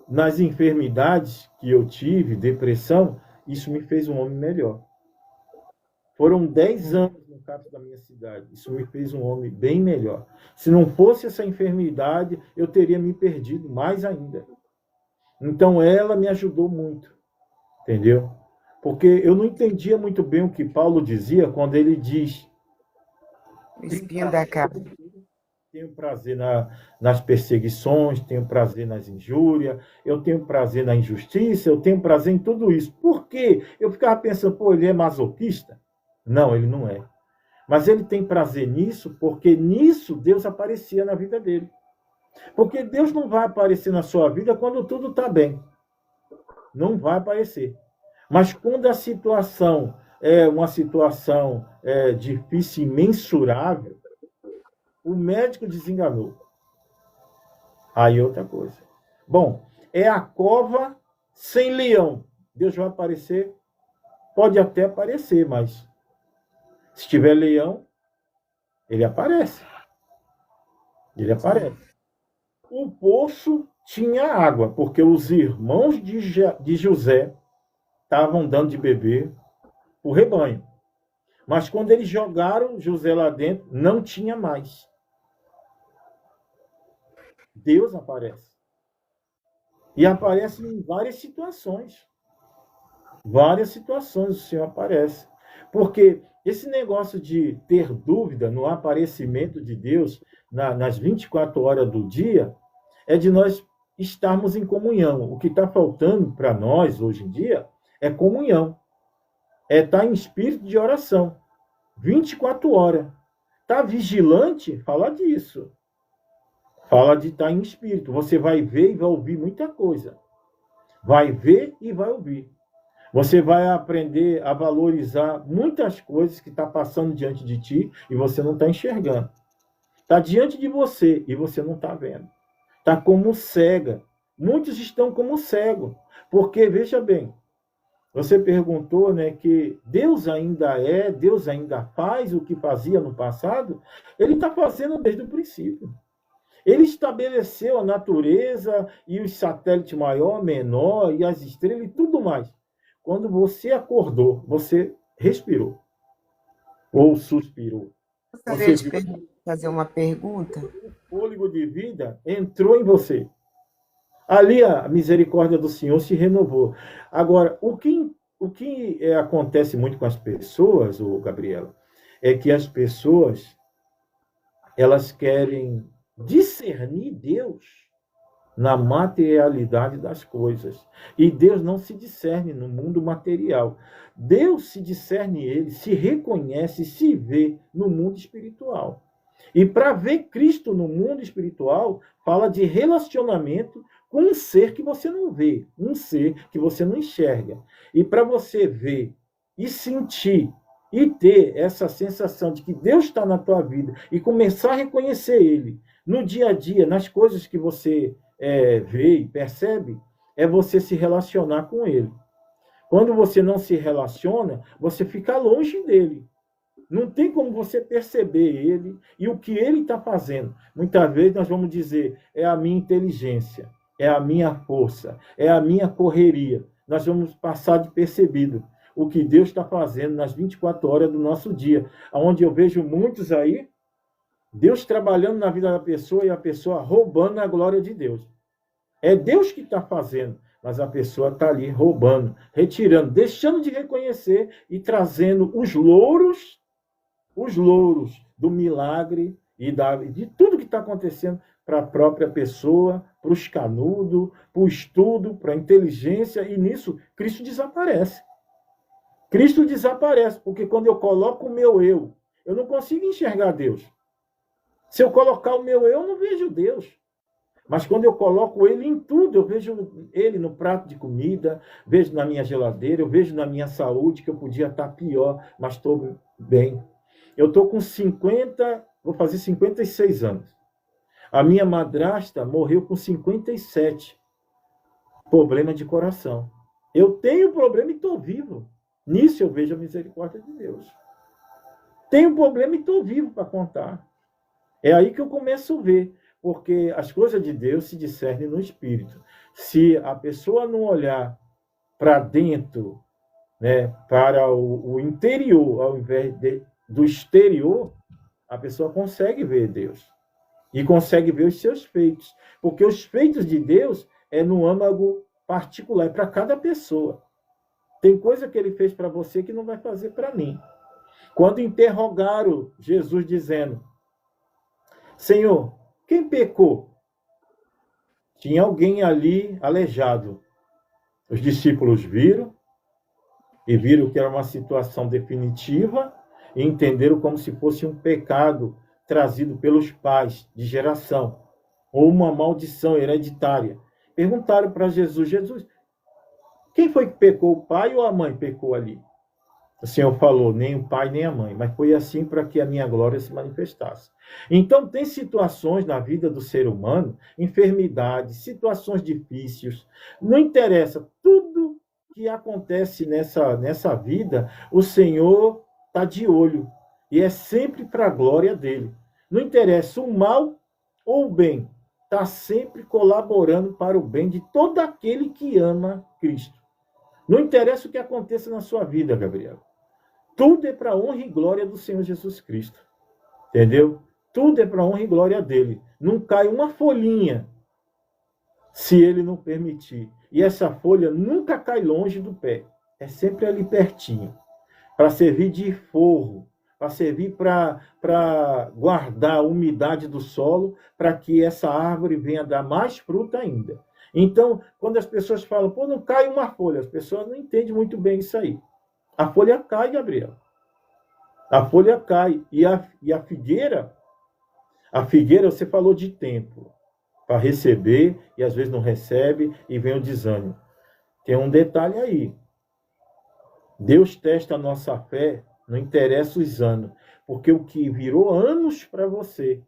nas enfermidades que eu tive, depressão, isso me fez um homem melhor. Foram 10 anos no CAPS da minha cidade. Isso me fez um homem bem melhor. Se não fosse essa enfermidade, eu teria me perdido mais ainda. Então ela me ajudou muito, entendeu? Porque eu não entendia muito bem o que Paulo dizia quando ele diz: Espinho da carne. tenho prazer nas perseguições, tenho prazer nas injúrias, eu tenho prazer na injustiça, eu tenho prazer em tudo isso. Por quê? Eu ficava pensando, pô, ele é masoquista? Não, ele não é. Mas ele tem prazer nisso porque nisso Deus aparecia na vida dele. Porque Deus não vai aparecer na sua vida quando tudo está bem. Não vai aparecer. Mas quando a situação é uma situação difícil e mensurável, o médico desenganou. Aí outra coisa. Bom, é a cova sem leão. Deus vai aparecer? Pode até aparecer, mas se tiver leão, ele aparece. Ele aparece. O poço tinha água, porque os irmãos de José estavam dando de beber o rebanho. Mas quando eles jogaram José lá dentro, não tinha mais. Deus aparece. E aparece em várias situações. Várias situações o Senhor aparece. Porque esse negócio de ter dúvida no aparecimento de Deus nas 24 horas do dia é de nós estarmos em comunhão. O que está faltando para nós hoje em dia é comunhão. É estar em espírito de oração. 24 horas. Está vigilante? Fala disso. Fala de estar em espírito. Você vai ver e vai ouvir muita coisa. Vai ver e vai ouvir. Você vai aprender a valorizar muitas coisas que estão passando diante de ti e você não está enxergando. Está diante de você e você não está vendo. Está como cega. Muitos estão como cego. Porque, veja bem, você perguntou, né, que Deus ainda faz o que fazia no passado. Ele está fazendo desde o princípio. Ele estabeleceu a natureza e os satélites maior, menor e as estrelas e tudo mais. Quando você acordou, você respirou ou suspirou. Gostaria Você de viu fazer uma pergunta. o fôlego de vida entrou em você. Ali a misericórdia do Senhor se renovou. Agora, o que acontece muito com as pessoas, o Gabriela, é que as pessoas elas querem discernir Deus na materialidade das coisas. E Deus não se discerne no mundo material. Deus se discerne ele, se reconhece, se vê no mundo espiritual. E para ver Cristo no mundo espiritual, fala de relacionamento com um ser que você não vê, um ser que você não enxerga. E para você ver e sentir e ter essa sensação de que Deus está na tua vida e começar a reconhecer Ele no dia a dia, nas coisas que você vê e percebe, é você se relacionar com Ele. Quando você não se relaciona, você fica longe dele. Não tem como você perceber ele e o que ele está fazendo. Muitas vezes nós vamos dizer, é a minha inteligência, é a minha força, é a minha correria. Nós vamos passar de percebido o que Deus está fazendo nas 24 horas do nosso dia. Onde eu vejo muitos aí, Deus trabalhando na vida da pessoa e a pessoa roubando a glória de Deus. É Deus que está fazendo, mas a pessoa está ali roubando, retirando, deixando de reconhecer e trazendo os louros do milagre e de tudo que está acontecendo para a própria pessoa, para os canudos, para o estudo, para a inteligência, e nisso Cristo desaparece. Cristo desaparece, porque quando eu coloco o meu eu não consigo enxergar Deus. Se eu colocar o meu eu não vejo Deus. Mas quando eu coloco ele em tudo, eu vejo ele no prato de comida, vejo na minha geladeira, eu vejo na minha saúde, que eu podia estar pior, mas estou bem. Eu estou com 50, vou fazer 56 anos. A minha madrasta morreu com 57. Problema de coração. Eu tenho problema e estou vivo. Nisso eu vejo a misericórdia de Deus. Tenho problema e estou vivo para contar. É aí que eu começo a ver. Porque as coisas de Deus se discernem no espírito. Se a pessoa não olhar para dentro, né, para o interior, ao invés do exterior, a pessoa consegue ver Deus. E consegue ver os seus feitos. Porque os feitos de Deus é no âmago particular, é para cada pessoa. Tem coisa que ele fez para você que não vai fazer para mim. Quando interrogaram Jesus dizendo, Senhor, quem pecou? Tinha alguém ali aleijado. Os discípulos viram e viram que era uma situação definitiva e entenderam como se fosse um pecado trazido pelos pais de geração ou uma maldição hereditária. Perguntaram para Jesus, quem foi que pecou, o pai ou a mãe pecou ali? O Senhor falou, nem o pai nem a mãe, mas foi assim para que a minha glória se manifestasse. Então, tem situações na vida do ser humano, enfermidades, situações difíceis, não interessa, tudo que acontece nessa vida, o Senhor está de olho, e é sempre para a glória dele. Não interessa o mal ou o bem, está sempre colaborando para o bem de todo aquele que ama Cristo. Não interessa o que aconteça na sua vida, Gabriel. Tudo é para a honra e glória do Senhor Jesus Cristo. Entendeu? Tudo é para a honra e glória dele. Não cai uma folhinha se ele não permitir. E essa folha nunca cai longe do pé. É sempre ali pertinho. Para servir de forro. Para servir para guardar a umidade do solo. Para que essa árvore venha dar mais fruta ainda. Então, quando as pessoas falam, não cai uma folha. As pessoas não entendem muito bem isso aí. A folha cai, Gabriel. A folha cai. E a figueira, você falou de tempo. Para receber, e às vezes não recebe, e vem o desânimo. Tem um detalhe aí. Deus testa a nossa fé, não interessa os anos, porque o que virou anos para você,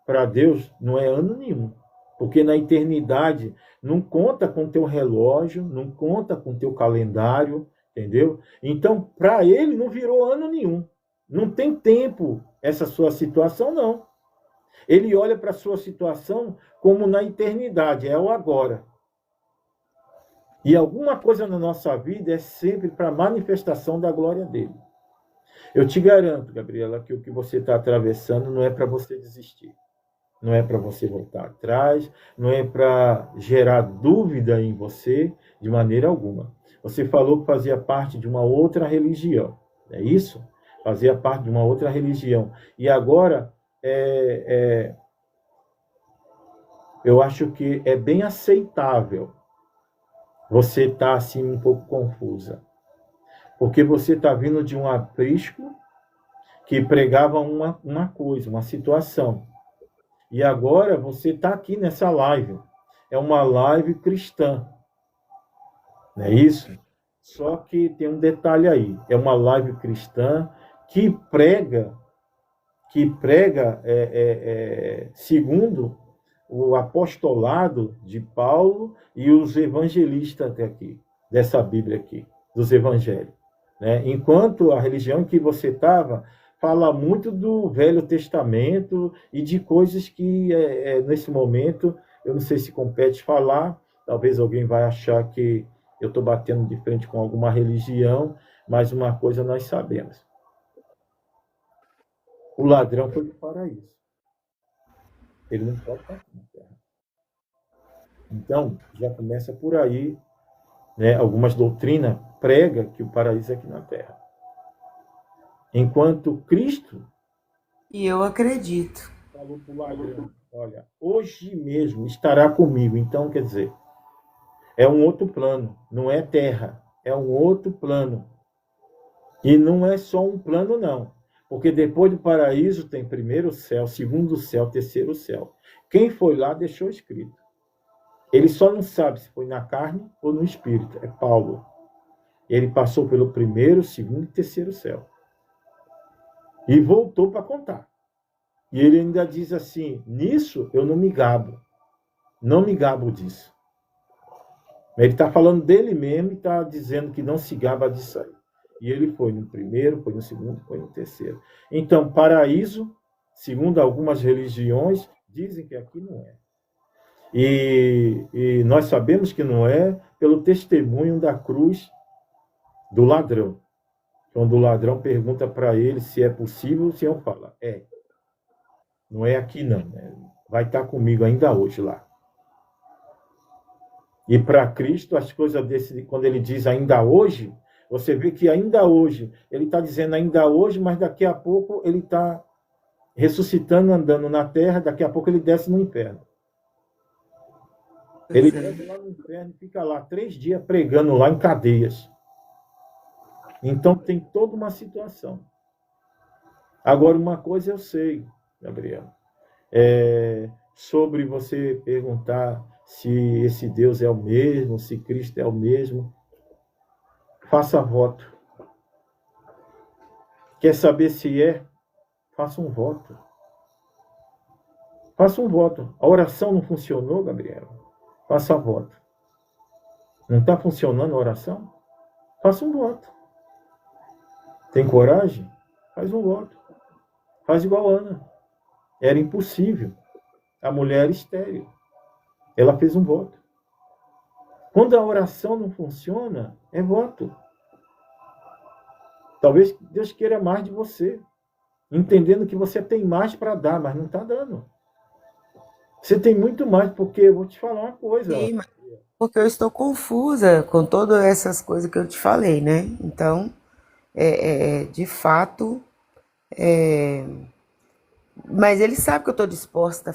para Deus, não é ano nenhum. Porque na eternidade não conta com teu relógio, não conta com teu calendário, entendeu? Então, para ele não virou ano nenhum. Não tem tempo essa sua situação, não. Ele olha para a sua situação como na eternidade, é o agora. E alguma coisa na nossa vida é sempre para a manifestação da glória dele. Eu te garanto, Gabriela, que o que você está atravessando não é para você desistir. Não é para você voltar atrás, não é para gerar dúvida em você de maneira alguma. Você falou que fazia parte de uma outra religião, é isso? Fazia parte de uma outra religião. E agora, eu acho que é bem aceitável você estar assim um pouco confusa. Porque você está vindo de um aprisco que pregava uma coisa, uma situação. E agora você está aqui nessa live. É uma live cristã. Não é isso? Só que tem um detalhe aí. É uma live cristã que prega segundo o apostolado de Paulo e os evangelistas aqui, dessa Bíblia aqui, dos evangelhos. Né? Enquanto a religião em que você estava fala muito do Velho Testamento e de coisas que, nesse momento, eu não sei se compete falar, talvez alguém vai achar que eu estou batendo de frente com alguma religião, mas uma coisa nós sabemos. O ladrão foi do paraíso. Ele não pode estar aqui na Terra. Então, já começa por aí, né? Algumas doutrinas pregam que o paraíso é aqui na Terra. Enquanto Cristo E eu acredito. falou para o ladrão, olha, hoje mesmo estará comigo. Então, quer dizer, é um outro plano, não é terra, é um outro plano. E não é só um plano, não. Porque depois do paraíso tem primeiro céu, segundo céu, terceiro céu. Quem foi lá deixou escrito. Ele só não sabe se foi na carne ou no espírito. É Paulo. Ele passou pelo primeiro, segundo e terceiro céu. E voltou para contar. E ele ainda diz assim, nisso eu não me gabo. Não me gabo disso. Ele está falando dele mesmo e está dizendo que não se gaba disso aí. E ele foi no primeiro, foi no segundo, foi no terceiro. Então, paraíso, segundo algumas religiões, dizem que aqui não é. E nós sabemos que não é pelo testemunho da cruz do ladrão. Quando o ladrão pergunta para ele se é possível, o Senhor fala, não é aqui não, né? Vai estar comigo ainda hoje lá. E para Cristo, as coisas desse, quando ele diz ainda hoje, você vê que ainda hoje, ele está dizendo ainda hoje, mas daqui a pouco ele está ressuscitando, andando na terra, daqui a pouco ele desce no inferno. Ele desce lá no inferno e fica lá 3 dias pregando lá em cadeias. Então tem toda uma situação. Agora, uma coisa eu sei, Gabriel, sobre você perguntar se esse Deus é o mesmo, se Cristo é o mesmo. Faça voto. Quer saber se é? Faça um voto. Faça um voto. A oração não funcionou, Gabriel? Faça voto. Não está funcionando a oração? Faça um voto. Tem coragem? Faz um voto. Faz igual a Ana. Era impossível. A mulher era estéril. Ela fez um voto. Quando a oração não funciona, é voto. Talvez Deus queira mais de você, entendendo que você tem mais para dar, mas não está dando. Você tem muito mais, porque eu vou te falar uma coisa. Sim, porque eu estou confusa com todas essas coisas que eu te falei, né? Então, de fato, mas ele sabe que eu estou disposta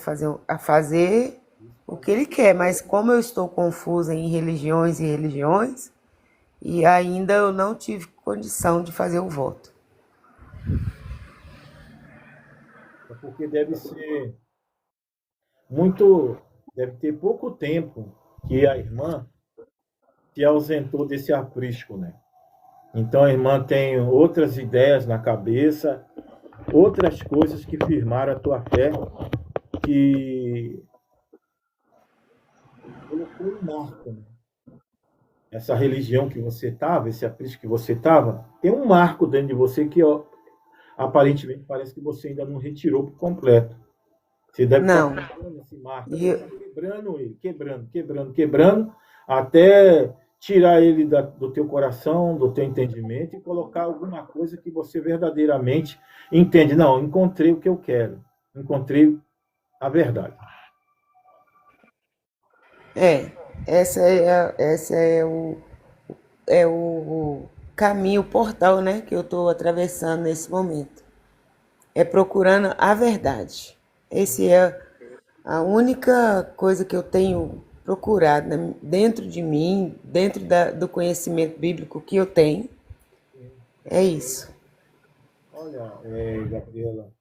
a fazer o que ele quer, mas como eu estou confusa em religiões e religiões, e ainda eu não tive condição de fazer o voto. É porque deve ter pouco tempo que a irmã se ausentou desse aprisco, né? Então a irmã tem outras ideias na cabeça, outras coisas que firmaram a tua fé, que colocou um marco, né? Essa religião que você estava, esse aprisco que você estava, tem um marco dentro de você que ó, aparentemente parece que você ainda não retirou por completo. Você deve estar Não. quebrando esse marco, E deve eu- estar quebrando ele, quebrando, até tirar ele do teu coração, do teu entendimento e colocar alguma coisa que você verdadeiramente entende. Não, encontrei o que eu quero, encontrei a verdade. é, essa é o caminho, o portal, né, que eu estou atravessando nesse momento. É procurando a verdade. Esse é a única coisa que eu tenho procurado, né, dentro de mim, dentro do conhecimento bíblico que eu tenho, é isso. Olha, Gabriela,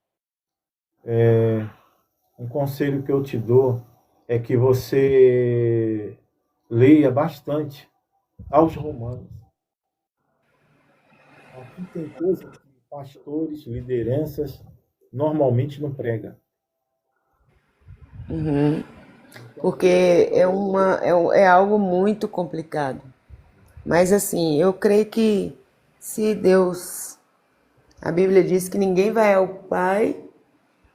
um conselho que eu te dou é que você leia bastante aos Romanos. Aqui tem coisas que pastores, lideranças normalmente não pregam. Então, Porque é algo muito complicado. Mas assim, eu creio que se Deus, a Bíblia diz que ninguém vai ao Pai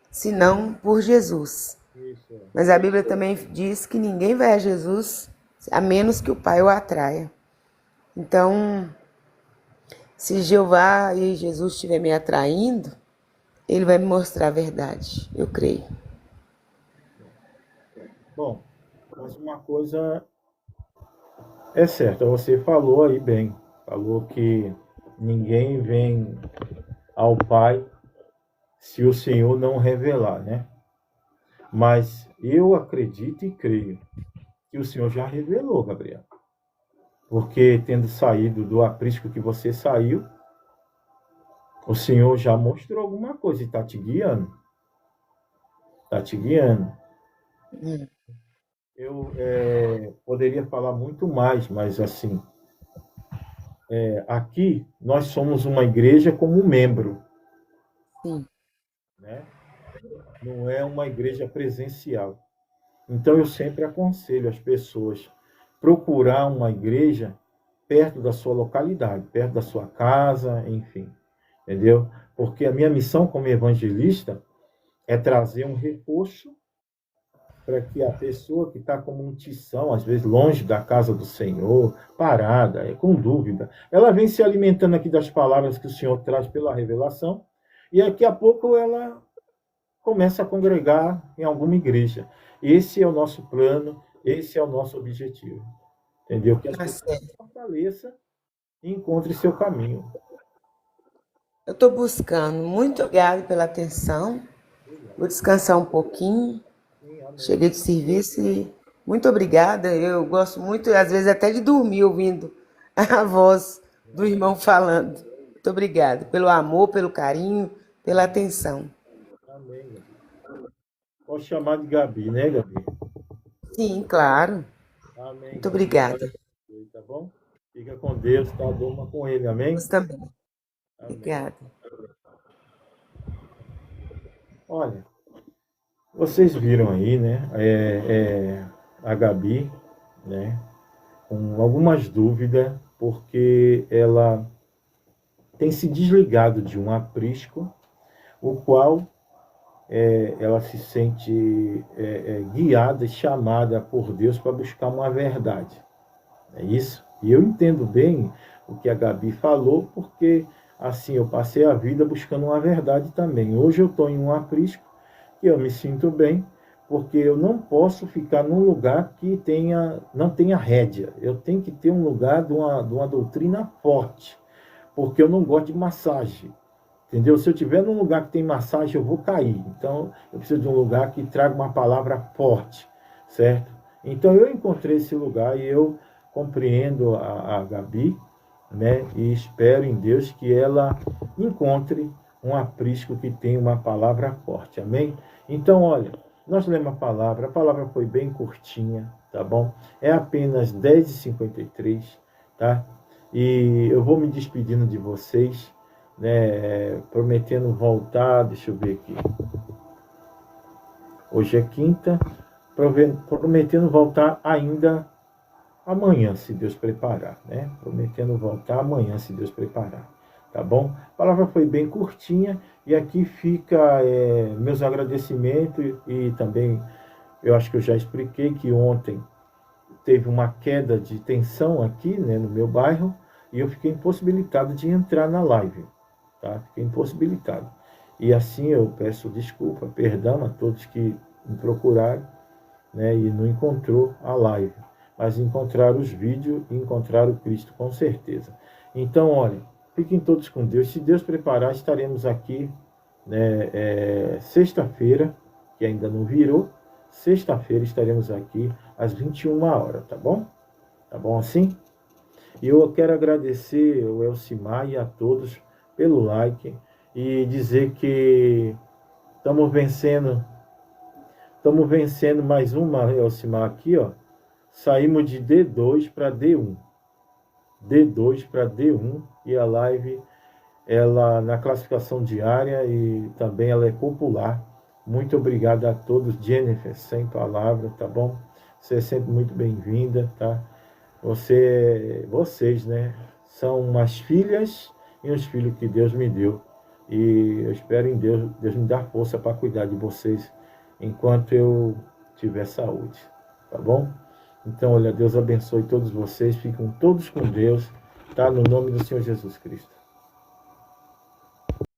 senão por Jesus. isso. Mas a Bíblia também diz que ninguém vai a Jesus a menos que o Pai o atraia. Então, se Jeová e Jesus estiver me atraindo, ele vai me mostrar a verdade, eu creio. Bom, mas uma coisa é certa, você falou aí bem, falou que ninguém vem ao Pai se o Senhor não revelar, né? Mas eu acredito e creio que o Senhor já revelou, Gabriel. Porque tendo saído do aprisco que você saiu, o Senhor já mostrou alguma coisa e está te guiando. Está te guiando. Eu poderia falar muito mais, mas assim, aqui nós somos uma igreja como membro, Sim. né? Não é uma igreja presencial. Então eu sempre aconselho as pessoas procurar uma igreja perto da sua localidade, perto da sua casa, enfim, entendeu? Porque a minha missão como evangelista é trazer um reforço para que a pessoa que está como um tição, às vezes longe da casa do Senhor, parada, com dúvida, ela vem se alimentando aqui das palavras que o Senhor traz pela revelação, e daqui a pouco ela começa a congregar em alguma igreja. Esse é o nosso plano, esse é o nosso objetivo. Entendeu? Que as Tá pessoas se certo. fortaleçam e encontrem seu caminho. Eu estou buscando. Muito obrigada pela atenção. Vou descansar um pouquinho. Sim, amém. Cheguei de serviço e muito obrigada. Eu gosto muito, às vezes até de dormir ouvindo a voz do irmão falando. Muito obrigada pelo amor, pelo carinho, pela atenção. Amém, Gabi. Pode chamar de Gabi, né, Gabi? Sim, claro. Amém, Muito Gabi. Glória obrigada. a Deus, tá bom? Fica com Deus, tá? Durma com Ele, amém? Você também. Amém. Obrigada. Olha, vocês viram aí, né? A Gabi, né? Com algumas dúvidas, porque ela tem se desligado de um aprisco, o qual ela se sente guiada e chamada por Deus para buscar uma verdade. É isso? E eu entendo bem o que a Gabi falou, porque assim eu passei a vida buscando uma verdade também. Hoje eu estou em um aprisco e eu me sinto bem, porque eu não posso ficar num lugar que não tenha rédea. Eu tenho que ter um lugar de uma doutrina forte, porque eu não gosto de massagem. Entendeu? Se eu estiver num lugar que tem massagem, eu vou cair. Então, eu preciso de um lugar que traga uma palavra forte, certo? Então, eu encontrei esse lugar e eu compreendo a Gabi, né? E espero em Deus que ela encontre um aprisco que tenha uma palavra forte. Amém? Então, olha, nós lemos a palavra foi bem curtinha, tá bom? É apenas 10h53, tá? E eu vou me despedindo de vocês, né, prometendo voltar, deixa eu ver aqui. Hoje é quinta, prometendo voltar ainda amanhã, se Deus preparar, né? Prometendo voltar amanhã, se Deus preparar, tá bom? A palavra foi bem curtinha e aqui fica meus agradecimentos e também eu acho que eu já expliquei que ontem teve uma queda de tensão aqui, né, no meu bairro e eu fiquei impossibilitado de entrar na live, tá? Fiquei impossibilitado. E assim eu peço desculpa, perdão a todos que me procuraram, né, e não encontrou a live, mas encontraram os vídeos e encontraram Cristo com certeza. Então, olha, fiquem todos com Deus. Se Deus preparar, estaremos aqui, né, sexta-feira, que ainda não virou, sexta-feira estaremos aqui às 21 horas, tá bom? Tá bom assim? E eu quero agradecer ao Elcimar e a todos pelo like e dizer que estamos vencendo mais uma, Elcimar, aqui, ó. Saímos de D2 para D1. D2 para D1 e a live, ela na classificação diária e também ela é popular. Muito obrigado a todos, Jennifer, sem palavras, tá bom? Você é sempre muito bem-vinda, tá? Vocês, né, são umas filhas e uns filhos que Deus me deu. E eu espero em Deus me dar força para cuidar de vocês enquanto eu tiver saúde, tá bom? Então, olha, Deus abençoe todos vocês, fiquem todos com Deus, tá? No nome do Senhor Jesus Cristo.